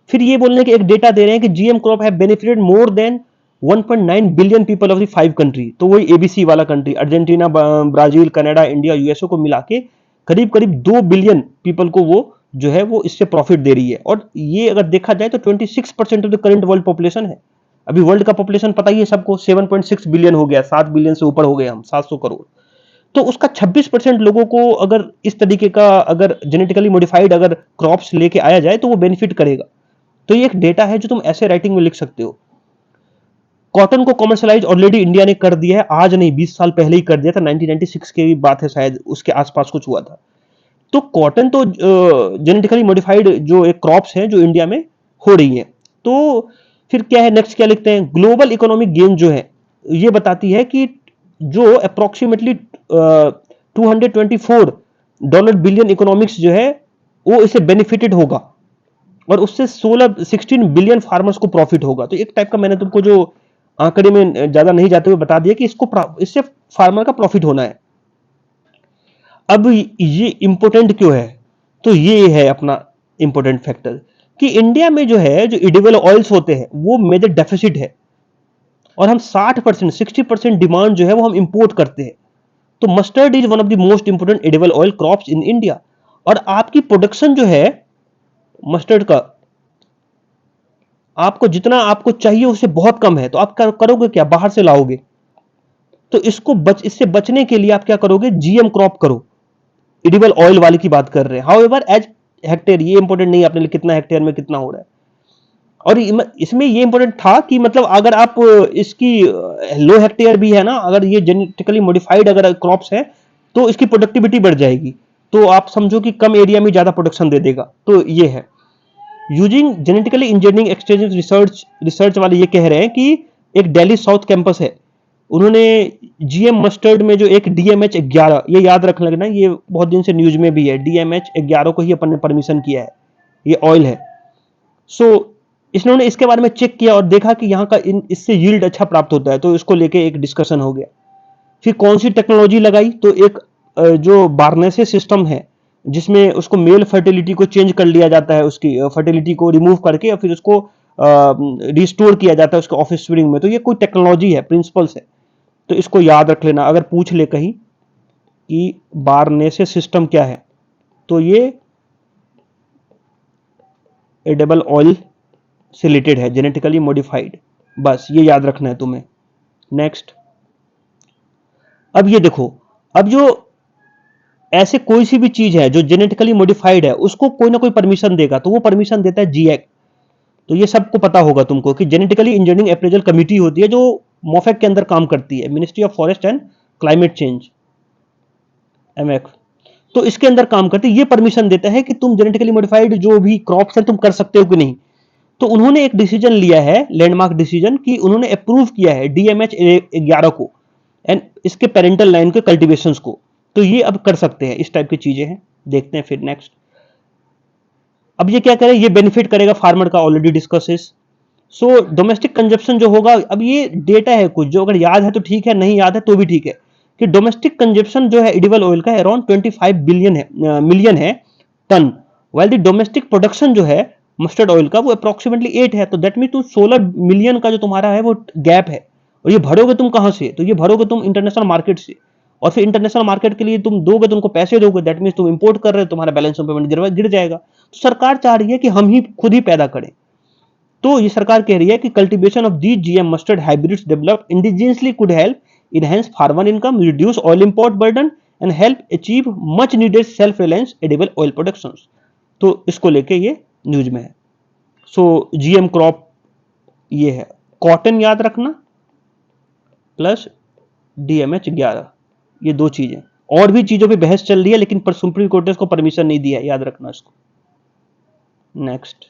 फिर ये बोलने के एक डेटा दे रहे हैं कि GM crop have benefited more than 1.9 billion people of the 5 country. तो वही एबीसी वाला country, Argentina, Brazil, Canada, India, USA को मिला के करीब करीब 2 बिलियन पीपल को वो जो है वो इससे प्रॉफिट दे रही है। और ये अगर देखा जाए तो 26% of the current world population है। अभी वर्ल्ड का पॉपुलेशन पता ही है सबको, 7.6 बिलियन हो गया, 7 बिलियन से ऊपर हो गए हम, 700 करोड़। तो उसका 26% लोगों को अगर इस तरीके का अगर जेनेटिकली मॉडिफाइड अगर क्रॉप्स लेके आया जाए तो वो बेनिफिट करेगा। तो ये एक डेटा है जो तुम ऐसे राइटिंग में लिख सकते हो। कॉटन को कॉमर्शलाइज ऑलरेडी इंडिया ने कर दिया है, आज नहीं 20 साल पहले ही कर दिया था, 1996 की बात है शायद, उसके आसपास कुछ हुआ था। तो कॉटन तो जेनेटिकली मॉडिफाइड जो एक क्रॉप्स हैं जो इंडिया में हो रही है। तो फिर क्या है, नेक्स्ट क्या लिखते हैं, ग्लोबल इकोनॉमिक गेन जो है ये बताती है कि जो अप्रोक्सीमेटली $224 बिलियन इकोनॉमिक्स जो है वो इससे बेनिफिटेड होगा, और उससे 16 बिलियन फार्मर्स को प्रॉफिट होगा। तो एक टाइप का मैंने तुमको जो आंकड़े में ज्यादा नहीं जाते हुए बता दिया कि इससे फार्मर का प्रॉफिट होना है। अब ये इंपॉर्टेंट क्यों है, तो ये है अपना इंपॉर्टेंट फैक्टर कि इंडिया में जो है जो एडिबल ऑयल्स होते हैं वो मेजर डेफिसिट है, और हम 60% डिमांड जो है वो हम इंपोर्ट करते हैं। तो mustard is one of the most important edible oil crops in India, और आपकी प्रोडक्शन जो है मस्टर्ड का आपको जितना आपको चाहिए उससे बहुत कम है, तो आप करोगे क्या, बाहर से लाओगे। तो इससे बचने के लिए आप क्या करोगे, जीएम क्रॉप करो। एडिबल ऑयल वाले की बात कर रहे हैं। हाउएवर एज हेक्टेयर, ये इंपॉर्टेंट नहीं है अपने लिए कितना हेक्टेयर में कितना हो रहा है। और इसमें ये इंपॉर्टेंट था कि मतलब अगर आप इसकी लो हेक्टेयर भी है ना, अगर ये जेनेटिकली मॉडिफाइड अगर क्रॉप्स है तो इसकी प्रोडक्टिविटी बढ़ जाएगी। तो आप समझो कि कम एरिया में ज्यादा प्रोडक्शन दे देगा। तो ये है using genetically engineering exchange research वाले ये कह रहे हैं कि एक दिल्ली साउथ कैंपस है, उन्होंने जीएम मस्टर्ड में जो एक DMH11, ये याद रख लेना, ये बहुत दिन से न्यूज में भी है, DMH11 को ही अपन ने परमिशन किया है, ये ऑयल है। सो इन्होंने इसके बारे में चेक किया और देखा कि यहाँ का इससे यील्ड अच्छा प्राप्त होता है, तो इसको लेके एक डिस्कशन हो गया। फिर कौन सी टेक्नोलॉजी लगाई, तो एक जो बार्नेसे सिस्टम है जिसमें उसको मेल फर्टिलिटी को चेंज कर लिया जाता है, उसकी फर्टिलिटी को रिमूव करके और फिर उसको रिस्टोर किया जाता है उसके ऑफिस स्प्रिंग में। तो ये कोई टेक्नोलॉजी है, प्रिंसिपल्स है, तो इसको याद रख लेना। अगर पूछ ले कहीं कि बार्नेसे सिस्टम क्या है, तो ये एडिबल ऑयल से रिलेटेड है, जेनेटिकली मॉडिफाइड, बस ये याद रखना है तुम्हें। नेक्स्ट, अब ये देखो, अब जो ऐसे कोई सी भी चीज है जो जेनेटिकली मॉडिफाइड है उसको कोई ना कोई परमिशन देगा, तो वो परमिशन देता है जीएक। तो ये सबको पता होगा तुमको कि जेनेटिकली इंजीनियरिंग अप्रेजल कमिटी होती है जो मोफेक के अंदर काम करती है, ministry of forest and climate change, MF. तो इसके अंदर काम करते ये परमिशन देता है कि तुम जेनेटिकली मॉडिफाइड जो भी क्रॉप्स हैं तुम कर सकते हो कि नहीं। तो उन्होंने एक डिसीजन लिया है, लैंडमार्क डिसीजन, कि उन्होंने अप्रूव किया है डीएमएच 11 को एंड इसके पेरेंटल लाइन के कल्टीवेशंस को। तो ये अब कर सकते हैं, इस टाइप की चीजें हैं। देखते हैं फिर नेक्स्ट। अब ये क्या करें, ये बेनिफिट करेगा फार्मर का, already discuss is. So domestic consumption जो होगा, अब ये डेटा है कुछ जो अगर याद है तो ठीक है, नहीं याद है तो भी ठीक है, कि डोमेस्टिक कंजप्शन जो है एडिबल ऑयल का अराउंड 25 बिलियन है मिलियन है ton, while the domestic production जो है मस्टर्ड ऑयल का वो अप्रोक्सीमेटली 8 है। तो दैट मीन तुम 16 मिलियन का जो तुम्हारा है वो गैप है। और ये भरोगे तुम कहां से, तो ये भरोगे तुम इंटरनेशनल मार्केट से। और फिर इंटरनेशनल मार्केट के लिए तुम दोगे, तुमको पैसे दोगे, दैट मीन तुम इंपोर्ट कर रहे हो, तुम्हारा बैलेंस ऑफ पेमेंट गिर जाएगा। तो सरकार चाह रही है कि हम ही खुद ही पैदा करें। तो ये सरकार कह रही है कि cultivation of these GM mustard hybrids develop indigenously could help enhance farmer income, reduce oil import burden and help achieve much needed self reliance edible oil productions। तो इसको लेके ये न्यूज में है। सो जीएम क्रॉप ये है, कॉटन याद रखना प्लस डीएमएच 11, ये दो चीजें। और भी चीजों पे बहस चल रही है लेकिन पर सुप्रीम कोर्ट ने इसको परमिशन नहीं दिया है, याद रखना इसको। Next,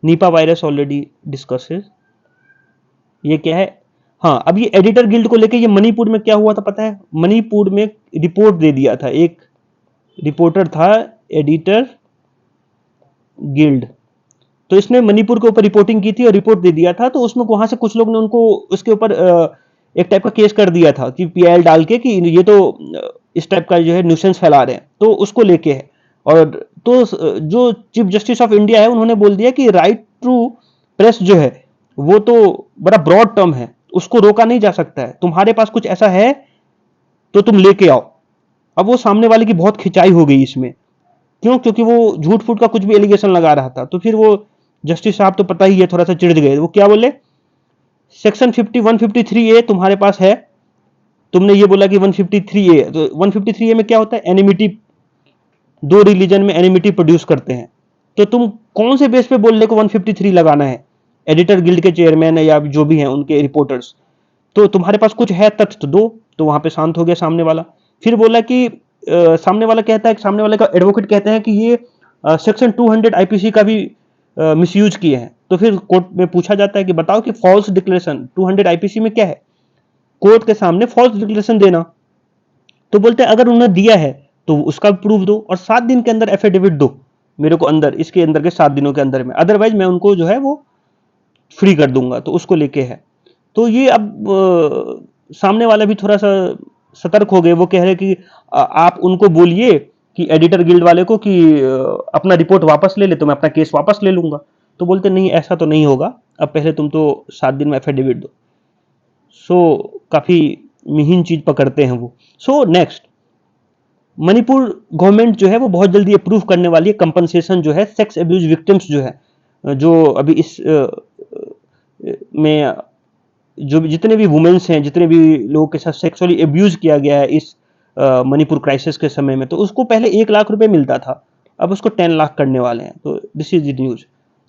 Nipah virus already discuss है, ये क्या है। हाँ, अब ये एडिटर गिल्ड को लेके ये मणिपुर में क्या हुआ था पता है, मणिपुर में रिपोर्ट दे दिया था, एक रिपोर्टर था एडिटर गिल्ड, तो इसने मणिपुर के ऊपर रिपोर्टिंग की थी और रिपोर्ट दे दिया था। तो उसमें वहां से कुछ लोग ने उनको उसके ऊपर एक टाइप का केस कर दिया था कि पीआईएल डाल के कि ये तो इस टाइप का जो है न्यूसेंस फैला रहे हैं, तो उसको लेके है। और तो जो चीफ जस्टिस ऑफ इंडिया है उन्होंने बोल दिया कि राइट टू प्रेस जो है वो तो बड़ा ब्रॉड टर्म है, उसको रोका नहीं जा सकता है। तुम्हारे पास कुछ ऐसा है तो तुम लेके आओ। अब वो सामने वाले की बहुत खिंचाई हो गई इसमें, क्यों, क्योंकि वो झूठ फूट का कुछ भी एलिगेशन लगा रहा था। तो फिर वो जस्टिस साहब तो पता ही है थोड़ा सा चिढ़ गए। वो क्या बोले, सेक्शन 153A तुम्हारे पास है, तुमने ये बोला कि 153A, तो 153A में क्या होता है, एनिमिटी, दो रिलीजन में एनिमिटी प्रोड्यूस करते हैं। तो तुम कौन से बेस पे बोलने को 153 लगाना है, एडिटर गिल्ड के चेयरमैन या जो भी हैं उनके रिपोर्टर्स, तो तुम्हारे पास कुछ है तथ्य तो दो। तो वहां पे शांत हो गया सामने वाला। फिर बोला कि सामने वाला कहता है, सामने वाले का एडवोकेट कहते हैं कि ये सेक्शन 200 आईपीसी का भी मिसयूज किए हैं। तो फिर कोर्ट में पूछा जाता है कि बताओ कि फॉल्स डिक्लेरेशन 200 आईपीसी में क्या है, कोर्ट के सामने फॉल्स डिक्लेरेशन देना। तो बोलते हैं अगर उन्होंने दिया है तो उसका प्रूफ दो और 7 दिन के अंदर एफिडेविट दो मेरे को, अंदर इसके अंदर के 7 दिनों के अंदर में, अदरवाइज मैं उनको जो है वो फ्री कर दूंगा। तो उसको लेके है। तो ये अब सामने वाला भी थोड़ा सा सतर्क हो गए। वो कह रहे कि आप उनको बोलिए कि एडिटर गिल्ड वाले को कि अपना रिपोर्ट वापस ले ले, तो मैं अपना केस वापस ले लूंगा। तो बोलते नहीं, ऐसा तो नहीं होगा, अब पहले तुम तो 7 दिन में एफिडेविट दो। सो काफी मिहीन चीज पकड़ते हैं वो। सो नेक्स्ट, मणिपुर गवर्नमेंट जो है वो बहुत जल्दी अप्रूव करने वाली है कंपनसेशन जो है सेक्स एब्यूज विक्टिम्स जो है, जो अभी इस में जो जितने भी वुमेन्स हैं, जितने भी लोगों के साथ सेक्सुअली एब्यूज किया गया है इस मणिपुर क्राइसिस के समय में, तो उसको पहले 1 लाख रुपए मिलता था, अब उसको 10 लाख करने वाले हैं। तो दिस इज द न्यूज।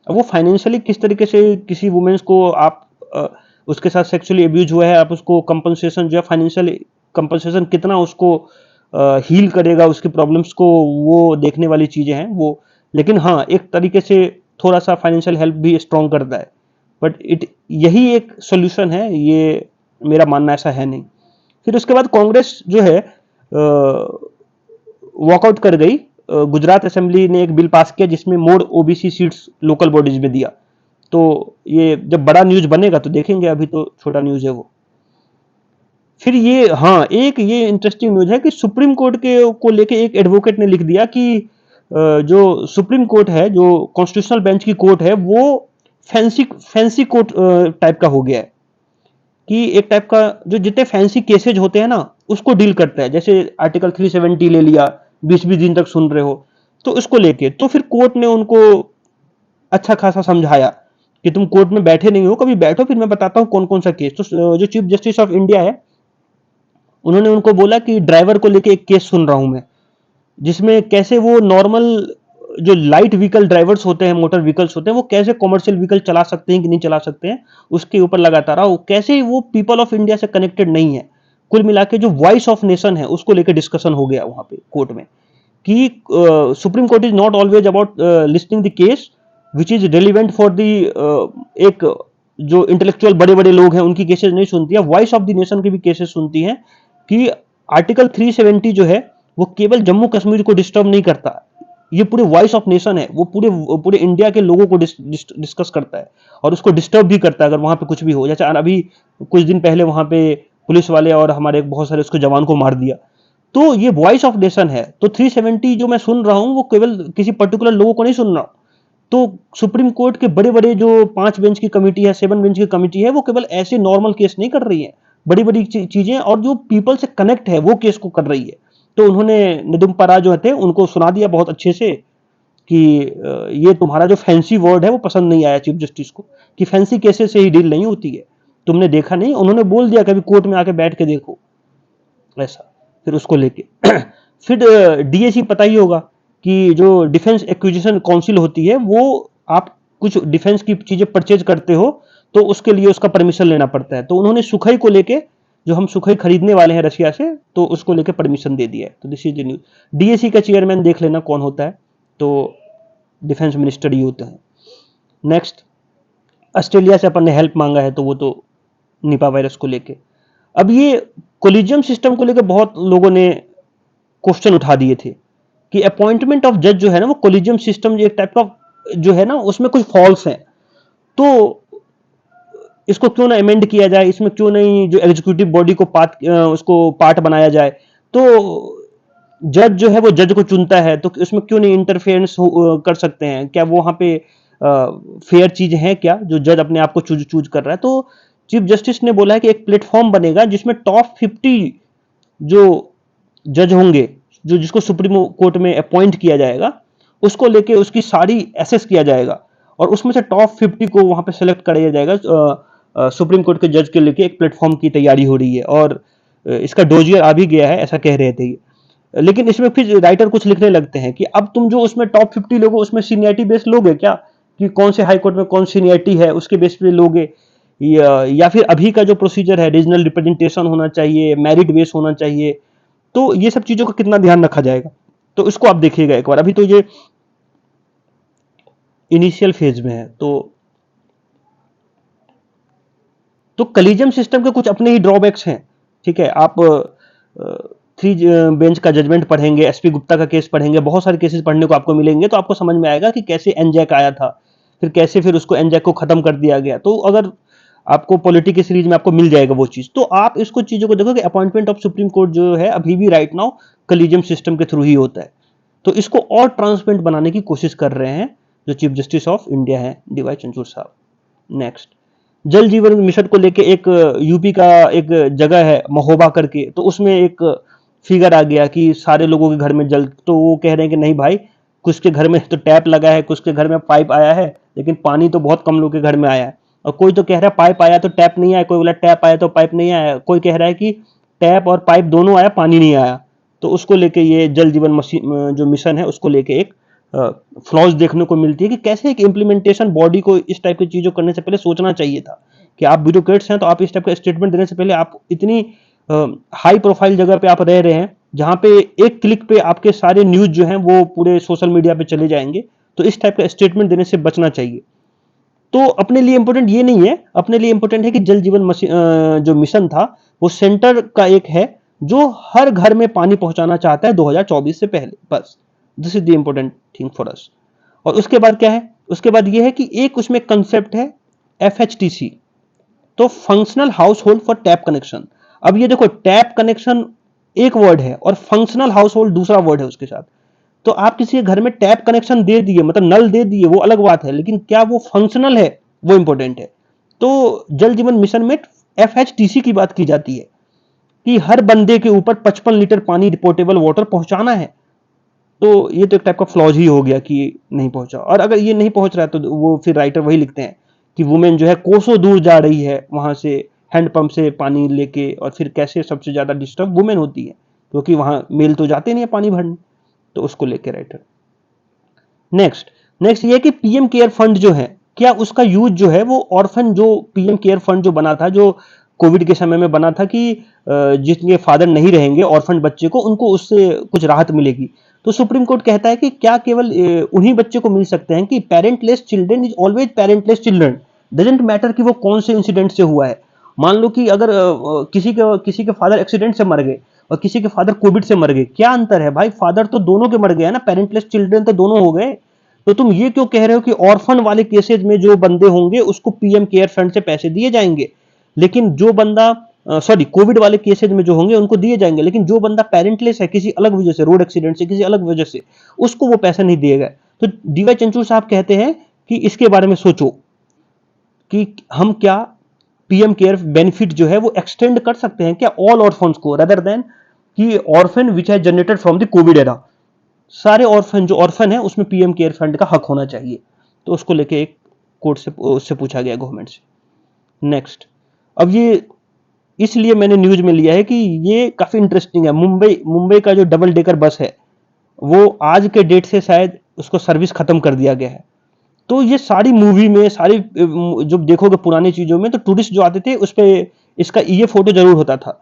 अब वो फाइनेंशियली किस तरीके से किसी वुमेन्स को आप उसके साथ सेक्सुअली एब्यूज हुआ है, आप उसको कंपनसेशन जो है, फाइनेंशियल कंपनसेशन कितना उसको हील करेगा उसकी प्रॉब्लम्स को, वो देखने वाली चीजें हैं वो। लेकिन हाँ, एक तरीके से थोड़ा सा फाइनेंशियल हेल्प भी स्ट्रॉन्ग करता है, बट यही एक सोल्यूशन है, ये मेरा मानना ऐसा है नहीं। फिर उसके बाद कांग्रेस जो है वॉकआउट कर गई। गुजरात असेंबली ने एक बिल पास किया जिसमें मोर ओबीसी सीट्स लोकल बॉडीज में दिया। तो ये जब बड़ा न्यूज बनेगा तो देखेंगे, अभी तो छोटा न्यूज है वो। फिर ये हाँ, एक ये इंटरेस्टिंग न्यूज है कि सुप्रीम कोर्ट के को लेके एक एडवोकेट ने लिख दिया कि जो सुप्रीम कोर्ट है, जो कॉन्स्टिट्यूशनल बेंच की कोर्ट है, वो फैंसी कोर्ट टाइप का हो गया है, कि एक टाइप का जो जितने फैंसी केसेज होते हैं ना उसको डील करता है। जैसे आर्टिकल 370 ले लिया, 20-20 दिन तक सुन रहे हो, तो उसको लेके तो फिर कोर्ट ने उनको अच्छा खासा समझाया कि तुम कोर्ट में बैठे नहीं हो, कभी बैठो, फिर मैं बताता हूँ कौन कौन सा केस। तो जो चीफ जस्टिस ऑफ इंडिया है उन्होंने उनको बोला कि ड्राइवर को लेके एक केस सुन रहा हूं मैं, जिसमें कैसे वो नॉर्मल जो लाइट व्हीकल ड्राइवर्स होते हैं, मोटर व्हीकल्स होते हैं, वो कैसे कॉमर्शियल व्हीकल चला सकते हैं कि नहीं चला सकते हैं, उसके ऊपर लगातार रहा, कैसे वो पीपल ऑफ इंडिया से कनेक्टेड नहीं है। कुल मिला के जो वॉइस ऑफ नेशन है उसको लेकर डिस्कशन हो गया वहां पे कोर्ट में कि supreme court is not always about listing the case which is relevant for the एक जो इंटेलेक्चुअल बड़े बड़े लोग हैं उनकी केसेस नहीं सुनती है, वॉइस ऑफ द नेशन की भी केसेस सुनती है कि आर्टिकल 370 जो है वो केवल जम्मू कश्मीर को डिस्टर्ब नहीं करता, ये पूरे वॉइस ऑफ नेशन है, वो पूरे पूरे इंडिया के लोगों को डिस्कस करता है और उसको डिस्टर्ब भी करता है अगर वहां पे कुछ भी हो। जैसे अभी कुछ दिन पहले वहां पे पुलिस वाले और हमारे बहुत सारे उसको जवान को मार दिया, तो ये वॉइस ऑफ नेशन है। तो 370 जो मैं सुन रहा हूं वो केवल किसी पर्टिकुलर लोगों को नहीं सुन रहा हूं। तो सुप्रीम कोर्ट के बड़े बड़े जो 5 बेंच की कमेटी है, 7 बेंच की कमेटी है, वो केवल ऐसे नॉर्मल केस नहीं कर रही है, बड़ी बड़ी चीजें और जो पीपल से कनेक्ट है वो केस को कर रही है। तो उन्होंने निदुम्परा जो थे उनको सुना दिया बहुत अच्छे से कि ये तुम्हारा जो फैंसी वर्ड है वो पसंद नहीं आया चीफ जस्टिस को, कि फैंसी केसेस से ही डील नहीं होती है, तुमने देखा नहीं, उन्होंने बोल दिया कभी कोर्ट में आके बैठ के देखो ऐसा। फिर उसको लेके फिर डीएसी पता ही होगा कि जो डिफेंस एक्विजिशन काउंसिल होती है, वो आप कुछ डिफेंस की चीजें परचेज करते हो तो उसके लिए उसका परमिशन लेना पड़ता है। तो उन्होंने सुखई को लेके, जो हम सुखई खरीदने वाले हैं रशिया से, तो उसको लेके परमिशन दे दिया है। तो this is the news. DAC का चेयरमैन देख लेना कौन होता है, तो डिफेंस मिनिस्टर ही होते हैं। नेक्स्ट, ऑस्ट्रेलिया से अपन ने हेल्प मांगा है, तो वो तो निपा वायरस को लेके। अब ये कोलिजियम सिस्टम को लेकर बहुत लोगों ने क्वेश्चन उठा दिए थे कि अपॉइंटमेंट ऑफ जज जो है ना, वो कोलिजियम सिस्टम एक टाइप का जो है ना, उसमें कुछ फॉल्स है, तो इसको क्यों ना अमेंड किया जाए, इसमें क्यों नहीं जो एग्जीक्यूटिव बॉडी को उसको पार्ट बनाया जाए। तो जज जो है वो जज को चुनता है, तो उसमें क्यों नहीं इंटरफेरेंस कर सकते हैं, क्या वो वहां पे फेयर चीज है क्या जो जज अपने आप को चूज कर रहा है। तो चीफ जस्टिस ने बोला है कि एक प्लेटफॉर्म बनेगा जिसमें टॉप 50 जो जज होंगे, जो जिसको सुप्रीम कोर्ट में अपॉइंट किया जाएगा, उसको लेके उसकी सारी एसेस किया जाएगा और उसमें से टॉप 50 को वहां पे सेलेक्ट किया जाएगा। सुप्रीम कोर्ट के जज के लेके एक प्लेटफॉर्म की तैयारी हो रही है और इसका डोजियर आ भी गया है, ऐसा कह रहे थे। लेकिन इसमें फिर राइटर कुछ लिखने लगते हैं कि अब तुम जो उसमें टॉप 50 लोगे उसमें सीनियरिटी बेस लोगे क्या, कि कौन से हाई कोर्ट में कौन सीनियरिटी है उसके बेस पे लोगे, या फिर अभी का जो प्रोसीजर है, रीजनल रिप्रेजेंटेशन होना चाहिए, मेरिट बेस होना चाहिए। तो ये सब चीजों का कितना ध्यान रखा जाएगा, तो इसको आप देखिएगा एक बार। अभी तो ये इनिशियल फेज में है। तो कलीजियम सिस्टम के कुछ अपने ही ड्रॉबैक्स हैं, ठीक है। आप 3 बेंच का जजमेंट पढ़ेंगे, एसपी गुप्ता का केस पढ़ेंगे, बहुत सारे केसेस पढ़ने को आपको मिलेंगे, तो आपको समझ में आएगा कि कैसे एनजैक आया था, फिर कैसे फिर उसको एनजैक को खत्म कर दिया गया। तो अगर आपको पॉलिटिक सीरीज में आपको मिल जाएगा वो चीज, तो आप इसको चीजों को देखो कि अपॉइंटमेंट ऑफ सुप्रीम कोर्ट जो है अभी भी राइट नाउ कलीजियम सिस्टम के थ्रू ही होता है। तो इसको और ट्रांसपेरेंट बनाने की कोशिश कर रहे हैं जो चीफ जस्टिस ऑफ इंडिया है डीवाई चंद्रचूड़ साहब। नेक्स्ट, जल जीवन मिशन को लेके एक यूपी का एक जगह है महोबा करके, तो उसमें एक फिगर आ गया कि सारे लोगों के घर में जल, तो वो कह रहे हैं कि नहीं भाई, कुछ के घर में तो टैप लगा है, कुछ के घर में पाइप आया है, लेकिन पानी तो बहुत कम लोग के घर में आया है। और कोई तो कह रहा है पाइप आया तो टैप नहीं आया, कोई बोला टैप आया तो पाइप नहीं आया, कोई कह रहा है कि टैप और पाइप दोनों आया, पानी नहीं आया। तो उसको लेके ये जल जीवन जो मिशन है उसको लेके एक फ्लॉज देखने को मिलती है कि कैसे एक इम्प्लीमेंटेशन बॉडी को इस टाइप की चीजों करने से पहले सोचना चाहिए था कि आप ब्यूरोक्रेट्स हैं, तो आप इस टाइप का स्टेटमेंट देने से पहले आप इतनी हाई प्रोफाइल जगह पे आप रह रहे हैं जहां पे एक क्लिक पे आपके सारे न्यूज जो हैं वो पूरे सोशल मीडिया पे चले जाएंगे, तो इस टाइप का स्टेटमेंट देने से बचना चाहिए। तो अपने लिए इंपॉर्टेंट ये नहीं है, अपने लिए इंपॉर्टेंट है कि जल जीवन जो मिशन था वो सेंटर का एक है जो हर घर में पानी पहुंचाना चाहता है 2024 से पहले, बस this is the important thing for us. और उसके बाद क्या है, उसके बाद ये है कि एक उसमें कंसेप्ट है FHTC, तो functional house hold for tap connection. अब ये देखो, टैप कनेक्शन एक वर्ड है और फंक्शनल हाउस होल्ड दूसरा वर्ड है उसके साथ। तो आप किसी के घर में टैप कनेक्शन दे दिए, मतलब नल दे दिए, वो अलग बात है, लेकिन क्या वो फंक्शनल है, वो इंपॉर्टेंट है। तो जल जीवन मिशन में FHTC की बात की जाती है कि हर बंदे के ऊपर 55 लीटर पानी रिपोर्टेबल वाटर पहुंचाना है। तो ये तो एक टाइप का फ्लॉज ही हो गया कि नहीं पहुंचा। और अगर ये नहीं पहुंच रहा है तो वो फिर राइटर वही लिखते हैं कि वुमेन जो है कोसों दूर जा रही है वहां से हैंडपंप से पानी लेके, और फिर कैसे सबसे ज्यादा डिस्टर्ब वुमेन होती है क्योंकि वहां मेल तो जाते नहीं है पानी भरने। तो उसको लेके राइटर। नेक्स्ट नेक्स्ट ये कि पीएम केयर फंड जो है, क्या उसका यूज जो है वो ऑर्फन, जो पीएम केयर फंड जो बना था, जो कोविड के समय में बना था कि जिसके फादर नहीं रहेंगे ऑर्फन बच्चे को, उनको उससे कुछ राहत मिलेगी। तो सुप्रीम कोर्ट कहता है कि क्या केवल उन्हीं बच्चे को मिल सकते हैं कि parentless children is always parentless children, doesn't matter कि वो कौन से इंसिडेंट से हुआ है। मान लो कि अगर किसी के फादर एक्सीडेंट से मर गए और किसी के फादर कोविड से मर गए, क्या अंतर है भाई? फादर तो दोनों के मर गए ना, पेरेंटलेस चिल्ड्रन तो दोनों हो गए। तो तुम ये क्यों कह रहे हो कि ऑर्फन वाले केसेस में जो बंदे होंगे उसको पीएम केयर फंड से पैसे दिए जाएंगे, लेकिन जो बंदा सॉरी कोविड वाले केसेज में जो होंगे उनको दिए जाएंगे, लेकिन जो बंदा पेरेंटलेस है किसी अलग वजह से, रोड एक्सीडेंट से, किसी अलग वजह से, उसको वो पैसा नहीं दिए गए। तो डीवाई चंचूर साहब कहते हैं कि इसके बारे में सोचो कि हम क्या पीएम केयर बेनिफिट जो है वो एक्सटेंड कर सकते हैं क्या ऑल ऑर्फन्स को, रदर देन कि orphan which has generated from the Covid era. सारे ऑर्फन जो ऑर्फन है उसमें पीएम केयर फंड का हक होना चाहिए। तो उसको लेके एक कोर्ट से उससे पूछा गया गवर्नमेंट से। नेक्स्ट, अब ये इसलिए मैंने न्यूज में लिया है कि ये काफी इंटरेस्टिंग है। मुंबई मुंबई का जो डबल डेकर बस है वो आज के डेट से शायद उसको सर्विस खत्म कर दिया गया है। तो ये सारी मूवी में, सारी जो देखोगे पुरानी चीजों में, तो टूरिस्ट जो आते थे उस पे इसका ये फोटो जरूर होता था।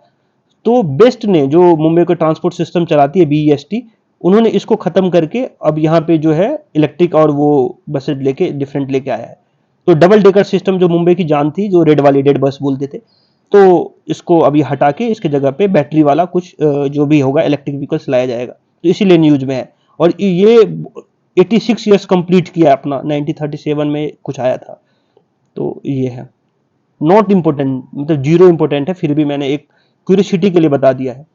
तो बेस्ट ने, जो मुंबई का ट्रांसपोर्ट सिस्टम चलाती है बीईएसटी, उन्होंने इसको खत्म करके अब यहाँ पे जो है इलेक्ट्रिक और वो बसेज लेके डिफरेंट लेके आया है। तो डबल डेकर सिस्टम जो मुंबई की जान थी, जो रेड वाली डेड बस बोलते थे, तो इसको अभी हटा के इसके जगह पे बैटरी वाला कुछ जो भी होगा इलेक्ट्रिक व्हीकल्स लाया जाएगा। तो इसीलिए न्यूज में है। और ये 86 ईयर्स कंप्लीट किया अपना, 1937 में कुछ आया था। तो ये है नॉट इम्पोर्टेंट, मतलब जीरो इम्पोर्टेंट है, फिर भी मैंने एक क्यूरियोसिटी के लिए बता दिया है।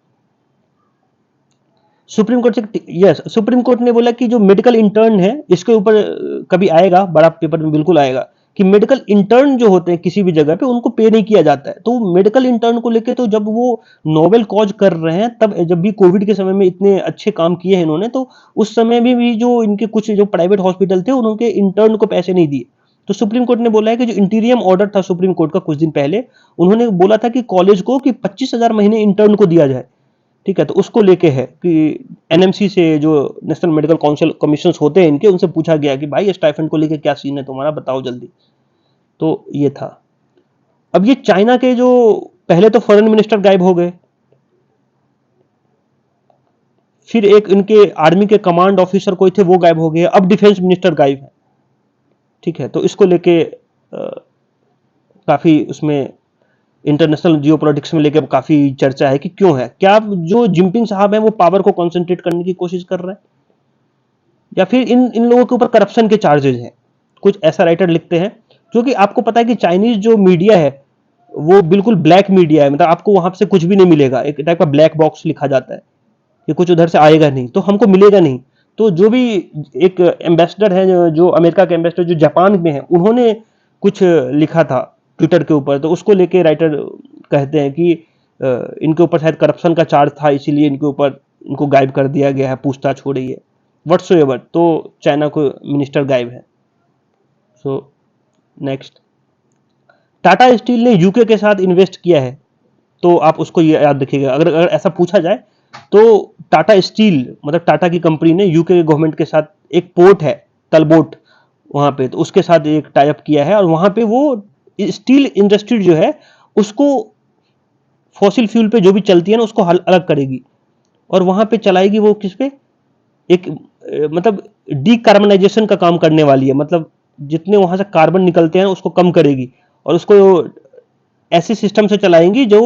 सुप्रीम कोर्ट से, यस, सुप्रीम कोर्ट ने बोला कि जो मेडिकल इंटर्न है, इसके ऊपर कभी आएगा बड़ा पेपर में, बिल्कुल आएगा कि मेडिकल इंटर्न जो होते हैं किसी भी जगह पे उनको पे नहीं किया जाता है। तो मेडिकल इंटर्न को लेके, तो जब वो नोबेल कॉज कर रहे हैं, तब जब भी कोविड के समय में इतने अच्छे काम किए हैं इन्होंने, तो उस समय में भी जो इनके कुछ जो प्राइवेट हॉस्पिटल थे उनके इंटर्न को पैसे नहीं दिए। तो सुप्रीम कोर्ट ने बोला है कि जो इंटीरियम ऑर्डर था सुप्रीम कोर्ट का कुछ दिन पहले, उन्होंने बोला था कि कॉलेज को कि 25,000 महीने इंटर्न को दिया जाए। ठीक है, तो उसको लेके है कि एनएमसी से, जो नेशनल मेडिकल काउंसिल कमीशन होते हैं इनके, उनसे पूछा गया कि भाई स्टाइफंड को लेके क्या सीन है तुम्हारा, बताओ जल्दी। तो ये था। अब ये चाइना के जो पहले तो फॉरेन मिनिस्टर गायब हो गए, फिर एक इनके आर्मी के कमांड ऑफिसर कोई थे वो गायब हो गए, अब डिफेंस मिनिस्टर गायब है। ठीक है, तो इसको लेके काफी उसमें इंटरनेशनल जियोपॉलिटिक्स में लेकर काफी चर्चा है कि क्यों है, क्या जो जिनपिंग साहब हैं वो पावर को कंसंट्रेट करने की कोशिश कर रहे हैं, या फिर इन इन लोगों के ऊपर करप्शन के चार्जेस हैं। कुछ ऐसा राइटर लिखते हैं, क्योंकि आपको पता है कि चाइनीज जो मीडिया है वो बिल्कुल ब्लैक मीडिया है, मतलब आपको वहां से कुछ भी नहीं मिलेगा, एक टाइप का ब्लैक बॉक्स लिखा जाता है कि कुछ उधर से आएगा नहीं तो हमको मिलेगा नहीं। तो जो भी एक एम्बेसडर है, जो अमेरिका के एम्बेसडर जो जापान में है, उन्होंने कुछ लिखा था ट्विटर के ऊपर, तो उसको लेके राइटर कहते हैं कि इनके ऊपर शायद करप्शन का चार्ज था, इसीलिए इनके ऊपर इनको गायब कर दिया गया है, पूछताछ हो रही है व्हाट्सोएवर। तो चाइना को मिनिस्टर गायब है। सो नेक्स्ट, टाटा स्टील ने यूके के साथ इन्वेस्ट किया है, तो आप उसको याद रखिएगा। अगर अगर ऐसा पूछा जाए तो टाटा स्टील, मतलब टाटा की कंपनी ने यूके गवर्नमेंट के साथ एक पोर्ट है तलबोट वहां पे, तो उसके साथ एक टाई अप किया है, और वहां पे वो स्टील इंडस्ट्री जो है उसको फॉसिल फ्यूल पे जो भी चलती है ना उसको अलग करेगी, और वहां पे चलाएगी वो किस पे, एक मतलब डीकार्बनाइजेशन का काम करने वाली है, मतलब जितने वहां से कार्बन निकलते हैं उसको कम करेगी, और उसको ऐसे सिस्टम से चलाएंगी जो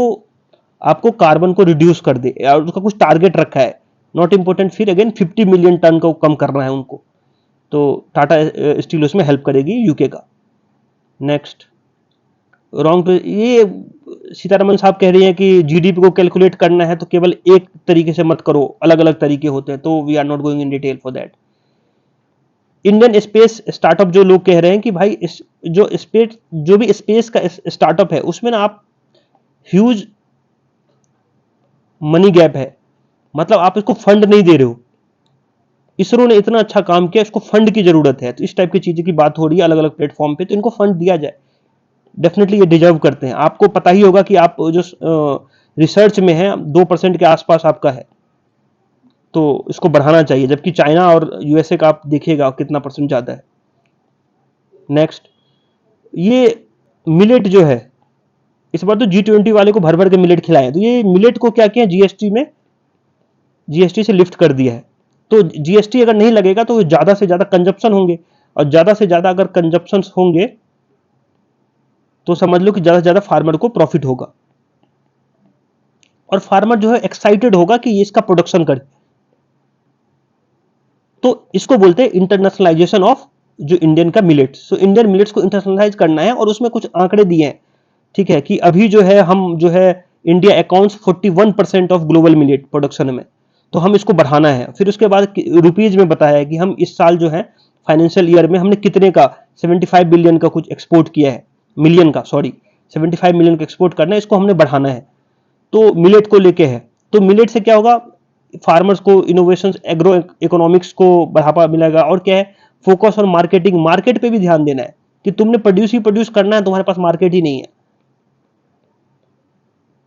आपको कार्बन को रिड्यूस कर दे, और उसका कुछ टारगेट रखा है, नॉट इंपोर्टेंट, फिर अगेन 50 मिलियन टन को कम करना है उनको। तो टाटा स्टील उसमें हेल्प करेगी यूके का। नेक्स्ट, रॉन्ग, ये सीतारमन साहब कह रही हैं कि जीडीपी को कैलकुलेट करना है तो केवल एक तरीके से मत करो, अलग अलग तरीके होते हैं, तो we are not going in detail for that. Indian space startup जो लोग कह रहे हैं कि भाई जो स्पेस, जो भी स्पेस का स्टार्टअप है उसमें ना आप ह्यूज मनी गैप है, मतलब आप इसको फंड नहीं दे रहे हो। इसरो ने इतना अच्छा काम किया, इसको फंड की जरूरत है। तो इस टाइप की चीजें की बात हो रही है अलग अलग प्लेटफॉर्म पे, तो इनको फंड दिया जाए, डेफिनेटली ये डिजर्व करते हैं। आपको पता ही होगा कि आप जो रिसर्च में है 2% के आसपास आपका है। तो इसको बढ़ाना चाहिए, जबकि चाइना और यूएसए का आप देखिएगा कितना परसेंट ज़्यादा है। नेक्स्ट, ये मिलेट जो है, इस बार तो G20 वाले को भर भर के मिलेट खिलाए हैं, तो ये मिलेट को क्या किया, जीएसटी से लिफ्ट कर दिया है। तो जीएसटी अगर नहीं लगेगा तो ज़्यादा से ज़्यादा कंजप्शन होंगे, और ज़्यादा से ज़्यादा अगर कंजप्शन होंगे तो समझ लो कि ज़्यादा से ज़्यादा फार्मर को प्रॉफिट होगा, और फार्मर जो है एक्साइटेड होगा कि ये इसका प्रोडक्शन करे। तो इसको बोलते हैं इंटरनेशनलाइजेशन ऑफ जो इंडियन का मिलेट। सो इंडियन मिलेट्स को इंटरनेशनलाइज करना है, और उसमें कुछ आंकड़े दिए हैं, ठीक है, कि अभी जो है हम जो है India accounts 41% of global millet production में, तो हम इसको बढ़ाना है। फिर उसके बाद रुपीज में बताया है कि हम इस साल जो है फाइनेंशियल ईयर में हमने कितने का 75 बिलियन का कुछ एक्सपोर्ट किया है, मिलियन का, सॉरी 75 मिलियन का एक्सपोर्ट करना है, इसको हमने बढ़ाना है। तो मिलेट को लेके है। तो मिलेट से क्या होगा, फार्मर्स को इनोवेशन, एग्रो इकोनॉमिक्स को बढ़ावा मिलेगा, और क्या है, फोकस और मार्केटिंग, मार्केट पे भी ध्यान देना है कि तुमने प्रोड्यूस ही प्रोड्यूस करना है, तुम्हारे पास मार्केट ही नहीं है।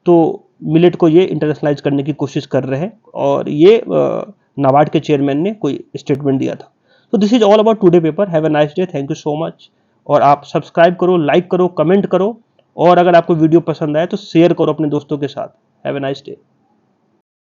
तो मिलेट को ये इंटरनेशनलाइज करने की कोशिश कर रहे हैं, और ये नाबार्ड के चेयरमैन ने कोई स्टेटमेंट दिया था। तो this is all about today paper. Have a nice day, thank you so much. और आप सब्सक्राइब करो, लाइक करो, कमेंट करो, और अगर आपको वीडियो पसंद आए तो शेयर करो अपने दोस्तों के साथ। Have a nice day.